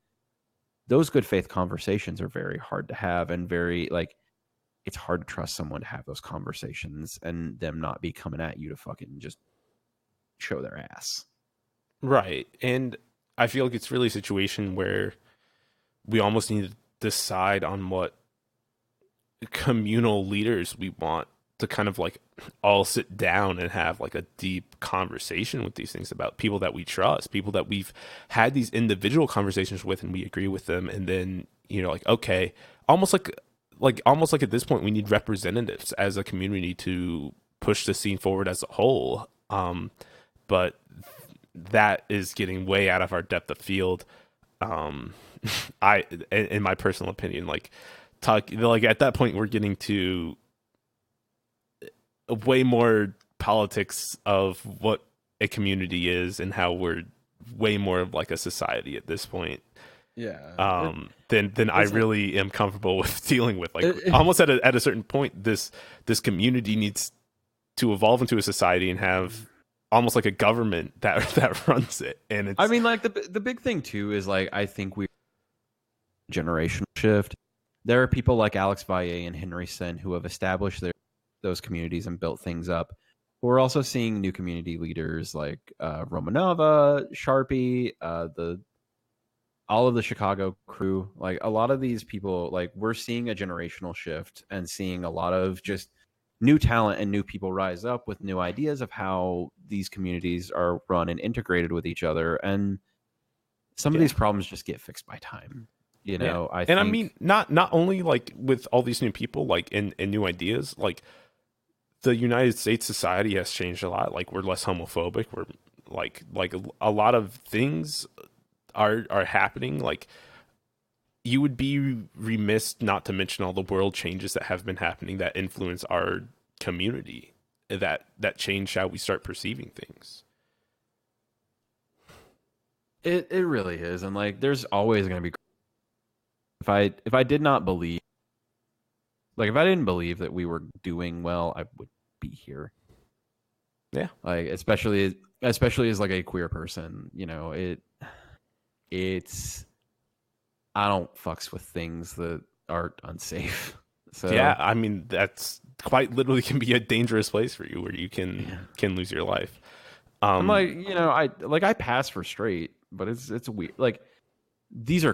Those good faith conversations are very hard to have, and very like it's hard to trust someone to have those conversations and them not be coming at you to fucking just show their ass. Right. And I feel like it's really a situation where we almost need to decide on what communal leaders we want to kind of like all sit down and have like a deep conversation with these things about people that we trust, people that we've had these individual conversations with and we agree with them. And then, like, okay, almost like at this point, we need representatives as a community to push the scene forward as a whole. But that is getting way out of our depth of field. In my personal opinion, like at that point, we're getting to way more politics of what a community is and how we're way more of like a society at this point. Yeah. Then I really am comfortable with dealing with like almost at a certain point, this community needs to evolve into a society and have almost like a government that runs it. And it's, I mean, like the big thing too is like I think we generational shift. There are people like Alex Valle and Henry Sen who have established those communities and built things up. But we're also seeing new community leaders like Romanova, Sharpie, all of the Chicago crew. Like a lot of these people, like we're seeing a generational shift and seeing a lot of just new talent and new people rise up with new ideas of how these communities are run and integrated with each other. And some of these problems just get fixed by time. I mean, not only like with all these new people, like and new ideas, like the United States society has changed a lot. Like we're less homophobic. We're like a lot of things are happening. Like you would be remiss not to mention all the world changes that have been happening that influence our community, that change how we start perceiving things. It really is. And like there's always going to be, if I did not believe, like if I didn't believe that we were doing well, I would be here. Yeah. Like especially as like a queer person, it's I don't fucks with things that are unsafe. So yeah, I mean that's quite literally can be a dangerous place for you where you can lose your life. I'm like, I pass for straight, but it's weird. Like these are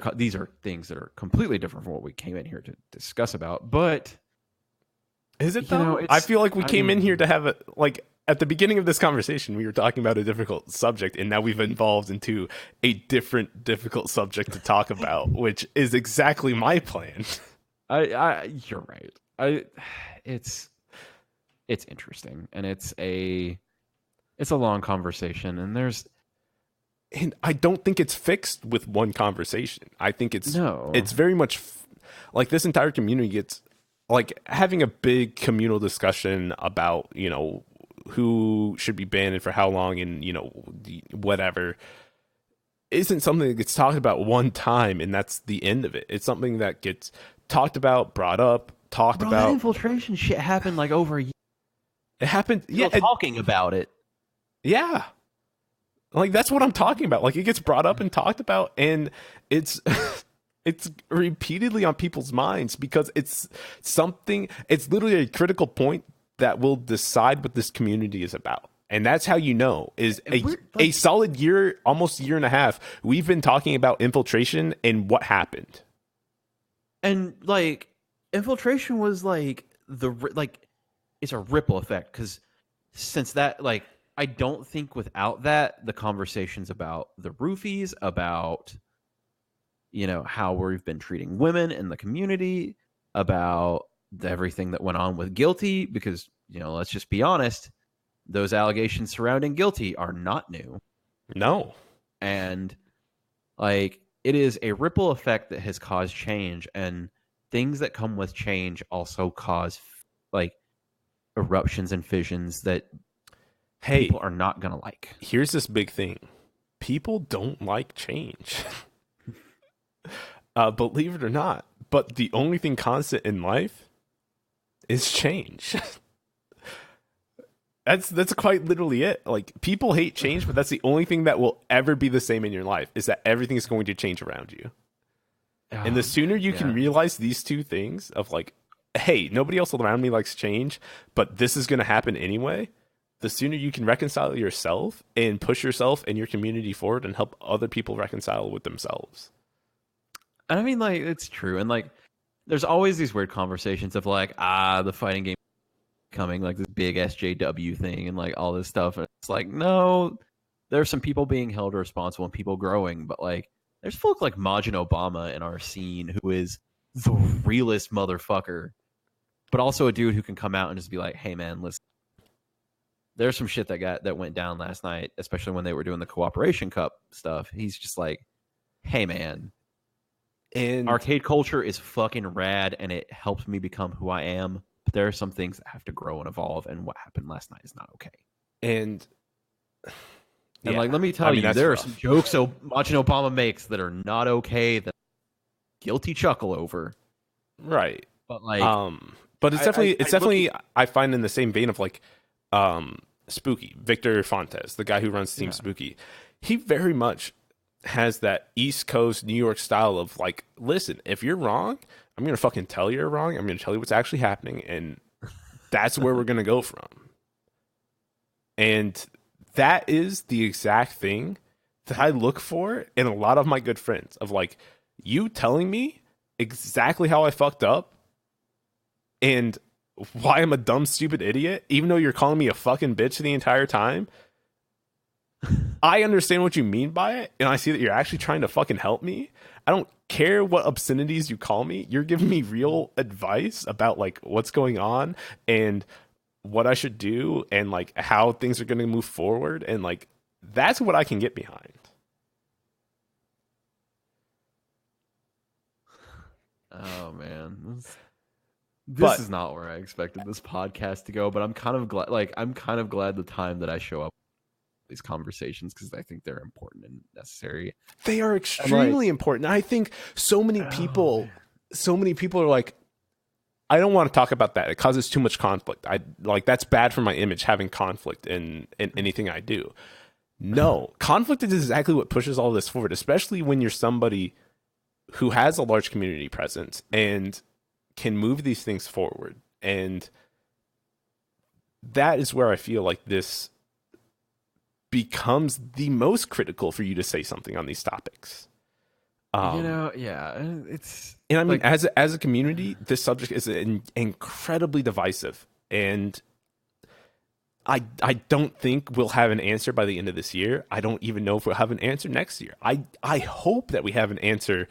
things that are completely different from what we came in here to discuss about. But is it though? I feel like we came in here to have like at the beginning of this conversation, we were talking about a difficult subject, and now we've evolved into a different difficult subject to talk about, which is exactly my plan. You're right. It's interesting, and it's a long conversation, and there's And I don't think it's fixed with one conversation. I think it's No. it's very much like this entire community gets like having a big communal discussion about, you know, who should be banned and for how long and, you know, whatever isn't something that gets talked about one time and that's the end of it. It's something that gets talked about, brought up, talked Bro, about. that infiltration shit happened like over a year. It happened. Yeah, talking about it. Yeah. Like that's what I'm talking about. Like it gets brought up and talked about and it's it's repeatedly on people's minds because it's something, it's literally a critical point that will decide what this community is about. And that's how you know is a solid year, almost year and a half. We've been talking about infiltration and what happened. And like infiltration was like it's a ripple effect because since that, like, I don't think without that the conversations about the roofies, about, you know, how we've been treating women in the community, about everything that went on with Guilty, because, you know, let's just be honest, those allegations surrounding Guilty are not new. No. And like it is a ripple effect that has caused change, and things that come with change also cause like eruptions and fissions that people are not gonna like. Here's this big thing. People don't like change. Believe it or not. But the only thing constant in life is change. That's quite literally it. Like people hate change, but that's the only thing that will ever be the same in your life is that everything is going to change around you. And the sooner you can realize these two things of like, hey, nobody else around me likes change, but this is going to happen anyway, the sooner you can reconcile yourself and push yourself and your community forward and help other people reconcile with themselves. I mean, like, it's true. And like, there's always these weird conversations of like, the fighting game coming, like this big SJW thing and like all this stuff. And it's like, no, there's some people being held responsible and people growing, but like, there's folk like Majin Obama in our scene who is the realest motherfucker, but also a dude who can come out and just be like, hey man, listen, there's some shit that went down last night, especially when they were doing the Cooperation Cup stuff. He's just like, hey man, and arcade culture is fucking rad and it helps me become who I am, but there are some things that have to grow and evolve, and what happened last night is not okay. And like, let me tell you, there are some jokes Majin Obama makes that are not okay, that Guilty chuckle over. Right. But like, but it's definitely I find in the same vein of like Spooky, Victor Fontes, the guy who runs Team Spooky. He very much has that East Coast New York style of like, listen, if you're wrong, I'm going to fucking tell you you're wrong. I'm going to tell you what's actually happening. And that's where we're going to go from. And that is the exact thing that I look for in a lot of my good friends of like, you telling me exactly how I fucked up and why I'm a dumb, stupid idiot, even though you're calling me a fucking bitch the entire time. I understand what you mean by it, and I see that you're actually trying to fucking help me. I don't care what obscenities you call me. You're giving me real advice about like what's going on and what I should do and like how things are going to move forward, and like that's what I can get behind. Oh man, this is not where I expected this podcast to go, but I'm kind of glad. Like, I'm kind of glad the time that I show up these conversations, because I think they're important and necessary. They are extremely important. I think so many people are like, I don't want to talk about that. It causes too much conflict. I like, that's bad for my image, having conflict in anything I do. No, conflict is exactly what pushes all this forward, especially when you're somebody who has a large community presence and can move these things forward. And that is where I feel like this becomes the most critical for you to say something on these topics. It's, and I mean, like, as a community, this subject is incredibly divisive, and I don't think we'll have an answer by the end of this year. I don't even know if we'll have an answer next year. I hope that we have an answer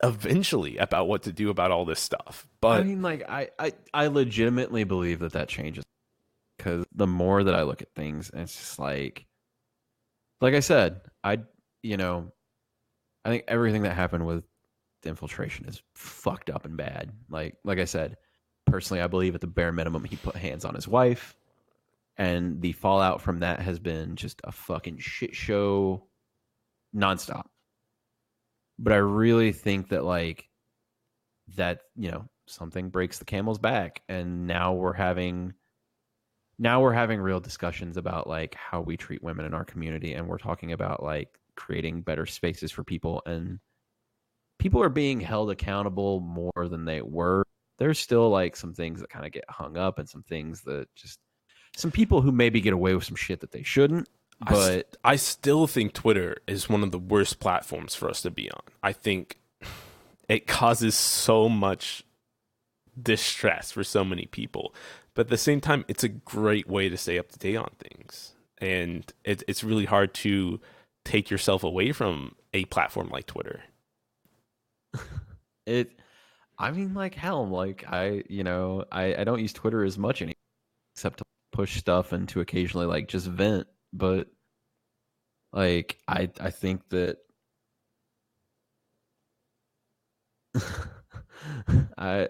eventually about what to do about all this stuff. But I mean, like, I legitimately believe that changes, because the more that I look at things, it's just like I said, I you know, I think everything that happened with the infiltration is fucked up and bad. Like I said, personally, I believe at the bare minimum he put hands on his wife, and the fallout from that has been just a fucking shit show nonstop. But I really think that something breaks the camel's back, and now we're having real discussions about like how we treat women in our community, and we're talking about like creating better spaces for people, and people are being held accountable more than they were. There's still like some things that kind of get hung up, and some things that just some people who maybe get away with some shit that they shouldn't. But I still think Twitter is one of the worst platforms for us to be on. I think it causes so much distress for so many people. But at the same time, it's a great way to stay up to date on things. And it's really hard to take yourself away from a platform like Twitter. I mean, like, hell, like, I don't use Twitter as much anymore, except to push stuff and to occasionally, like, just vent. But, like, I think that I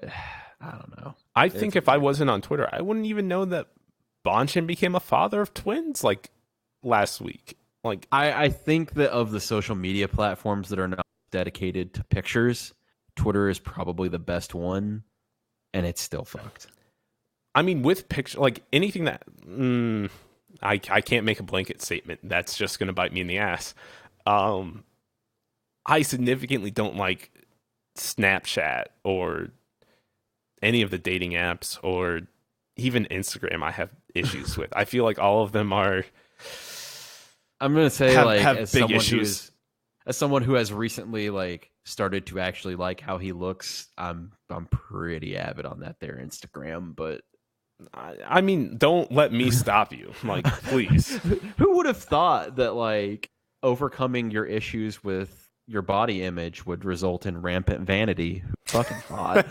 don't know. I think if I wasn't on Twitter, I wouldn't even know that Bonchin became a father of twins, like, last week. Like, I think that of the social media platforms that are now dedicated to pictures, Twitter is probably the best one, and it's still fucked. I mean, with picture, like anything that I can't make a blanket statement. That's just going to bite me in the ass. I significantly don't like Snapchat or any of the dating apps or even Instagram. I have issues with. I feel like all of them are. I'm gonna say have as big someone issues. as someone who has recently like started to actually like how he looks, I'm pretty avid on that there Instagram. But I mean, don't let me stop you. Like, please. Who would have thought that like overcoming your issues with your body image would result in rampant vanity? Who fucking thought?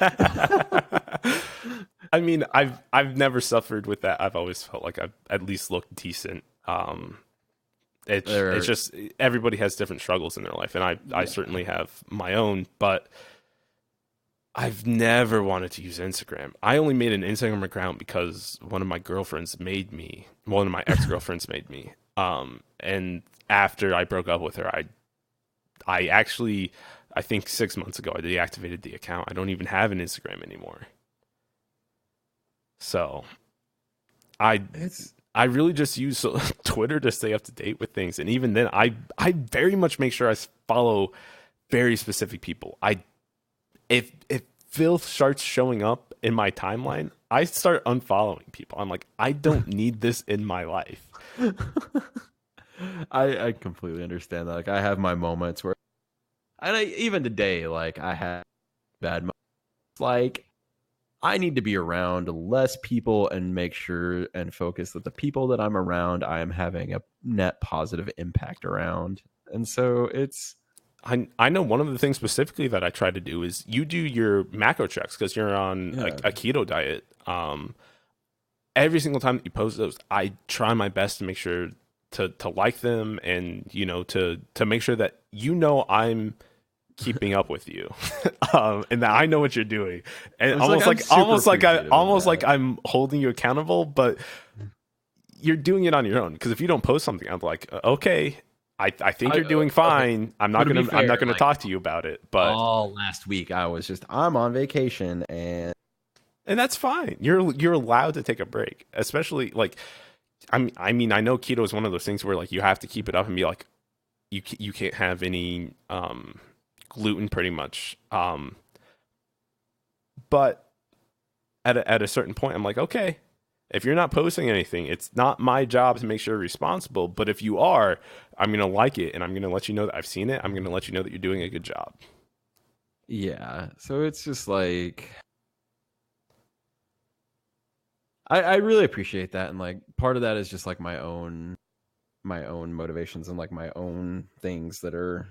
I mean, I've never suffered with that. I've always felt like I've at least looked decent. It's just everybody has different struggles in their life, and I certainly have my own, but I've never wanted to use Instagram. I only made an Instagram account because one of my ex-girlfriends made me. And after I broke up with her, I actually, I think 6 months ago, I deactivated the account. I don't even have an Instagram anymore. So I really just use Twitter to stay up to date with things. And even then, I very much make sure I follow very specific people. If filth starts showing up in my timeline, I start unfollowing people. I'm like, I don't need this in my life. I completely understand that. Like, I have my moments where, and even today, like, I have bad moments. Like, I need to be around less people and make sure and focus that the people that I'm around, I am having a net positive impact around. And so I know one of the things specifically that I try to do is you do your macro checks because you're on a keto diet. Every single time that you post those, I try my best to make sure to like them and, to make sure that, I'm keeping up with you, and that I know what you're doing, and almost like I'm holding you accountable, but you're doing it on your own. Because if you don't post something, I'm like, okay, I think you're doing fine. Okay. I'm not gonna talk to you about it. But all last week I'm on vacation, and that's fine. You're allowed to take a break, especially like, I mean, I know keto is one of those things where like you have to keep it up and be like, you can't have any gluten pretty much. But at a certain point, I'm like, okay, if you're not posting anything, it's not my job to make sure you're responsible. But if you are, I'm going to like it, and I'm going to let you know that I've seen it. I'm going to let you know that you're doing a good job. Yeah. So it's just like, I really appreciate that. And like, part of that is just like my own motivations and like my own things that are,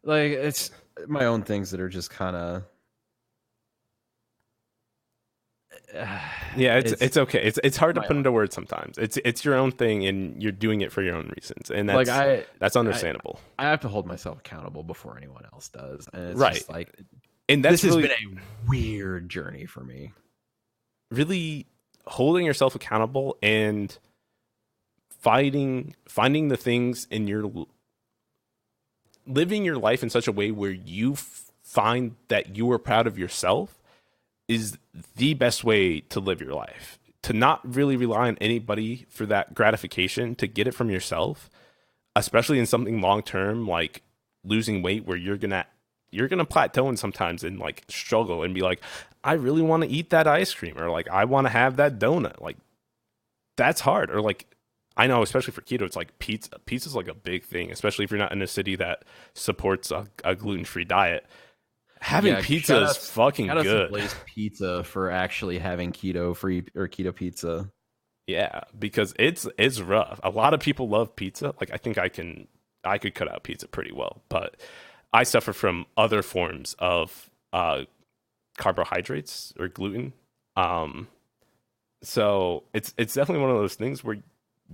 like, it's my own things that are just kind of, Yeah, it's okay. It's hard to my put own. into words sometimes. It's your own thing, and you're doing it for your own reasons, and Like that's understandable. I have to hold myself accountable before anyone else does, and it's Right. just like And that's this has really, been a weird journey for me. really holding yourself accountable and finding the things in your living your life in such a way where you find that you are proud of yourself is the best way to live your life. To not really rely on anybody for that gratification, to get it from yourself, especially in something long term like losing weight, where you're gonna plateau and sometimes and like struggle and be like, I really want to eat that ice cream, or like I want to have that donut. Like that's hard. Or like I know, especially for keto, it's like pizza. Pizza's like a big thing, especially if you're not in a city that supports a gluten-free diet. Having pizza is fucking good. Blaze Pizza for actually having keto free or keto pizza. Yeah, because it's rough. A lot of people love pizza. Like I think I could cut out pizza pretty well, but I suffer from other forms of carbohydrates or gluten. So it's definitely one of those things where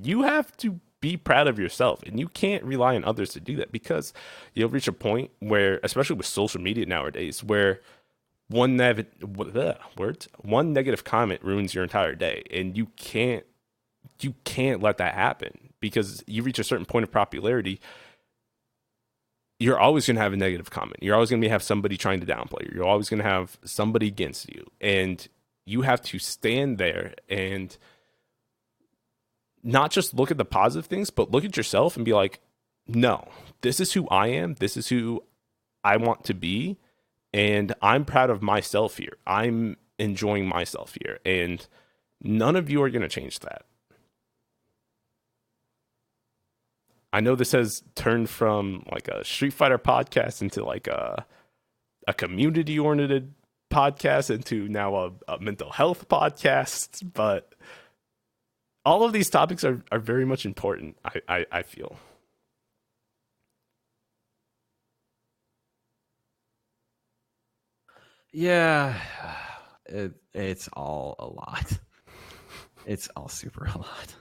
you have to be proud of yourself, and you can't rely on others to do that, because you'll reach a point where, especially with social media nowadays, where one negative comment ruins your entire day, and you can't let that happen, because you reach a certain point of popularity. You're always going to have a negative comment. You're always going to have somebody trying to downplay you. You're always going to have somebody against you, and you have to stand there and not just look at the positive things, but look at yourself and be like, no, this is who I am. This is who I want to be. And I'm proud of myself here. I'm enjoying myself here. And none of you are going to change that. I know this has turned from like a Street Fighter podcast into like a community-oriented podcast into now a mental health podcast, but all of these topics are very much important, I feel. Yeah, it's all a lot. It's all super a lot.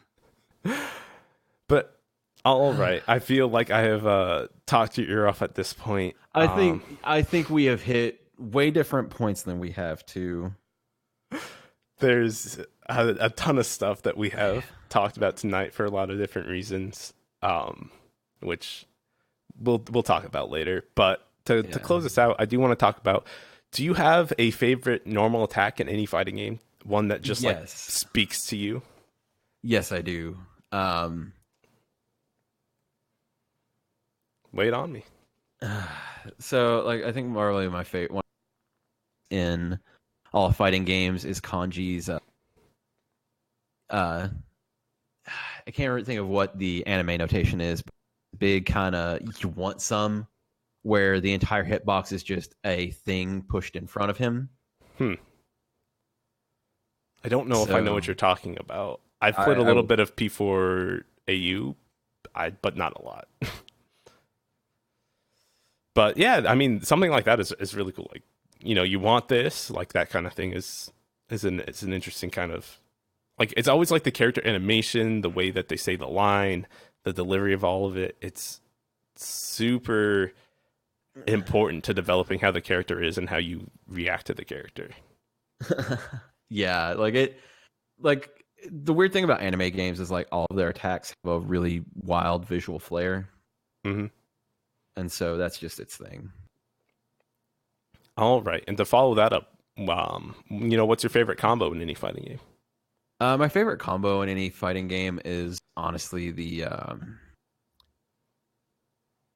But all right, I feel like I have talked your ear off at this point. I think we have hit way different points than we have to. There's a ton of stuff that we have talked about tonight for a lot of different reasons, which we'll talk about later. But to close this out, I do want to talk about, do you have a favorite normal attack in any fighting game? One that just like speaks to you? Yes, I do. Wait on me. So, like, I think probably my favorite one in all fighting games is Kanji's. I can't really think of what the anime notation is, but big kind of you want some, where the entire hitbox is just a thing pushed in front of him. I don't know if I know what you're talking about. I've played a little bit of P4AU, but not a lot. But yeah, I mean, something like that is really cool. Like, you know, you want this, like that kind of thing it's an interesting kind of, like, it's always like the character animation, the way that they say the line, the delivery of all of it. It's super important to developing how the character is and how you react to the character. Yeah, like the weird thing about anime games is like all of their attacks have a really wild visual flair. Mm-hmm. And so that's just its thing. All right. And to follow that up, you know, what's your favorite combo in any fighting game? My favorite combo in any fighting game is honestly the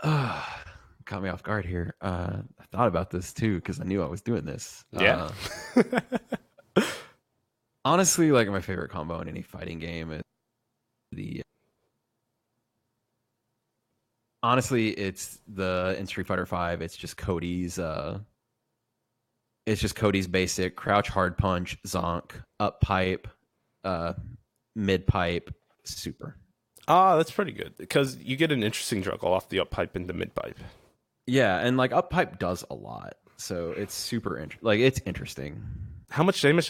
caught me off guard here. I thought about this too because I knew I was doing this. Yeah. Honestly, like my favorite combo in any fighting game is the. Honestly, it's in Street Fighter V. It's just Cody's. It's just Cody's basic crouch, hard punch, zonk, up pipe, mid pipe, super. Ah, that's pretty good because you get an interesting juggle off the up pipe into mid pipe. Yeah, and like up pipe does a lot, so it's super like it's interesting. How much damage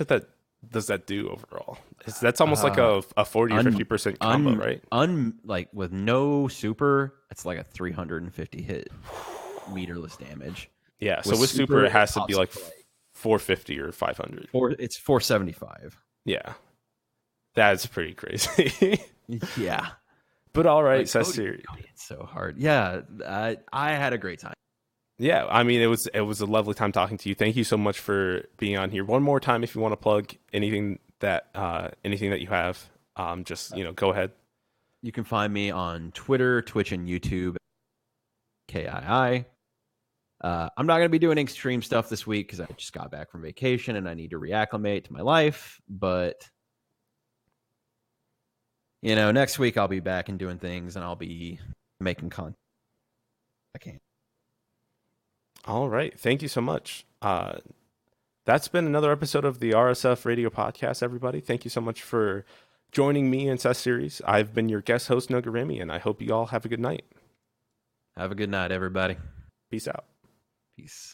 does that do overall? That's almost like a 40 or 50% combo, right? Like with no super, it's like a 350 hit meterless damage. Yeah, so with super, it has to be like pops up 450 or 500. It's 475. Yeah, that's pretty crazy. Yeah. But all right, Like, SethSeries. It's so hard. Yeah, I had a great time. Yeah, I mean, it was a lovely time talking to you. Thank you so much for being on here. One more time, if you want to plug anything that you have, just go ahead. You can find me on Twitter, Twitch, and YouTube. KII. I'm not going to be doing extreme stuff this week because I just got back from vacation and I need to reacclimate to my life. But next week I'll be back and doing things, and I'll be making content. I can't. All right. Thank you so much. That's been another episode of the RSF Radio Podcast, everybody. Thank you so much for joining me in SethSeries. I've been your guest host, Nogarremi, and I hope you all have a good night. Have a good night, everybody. Peace out. Peace.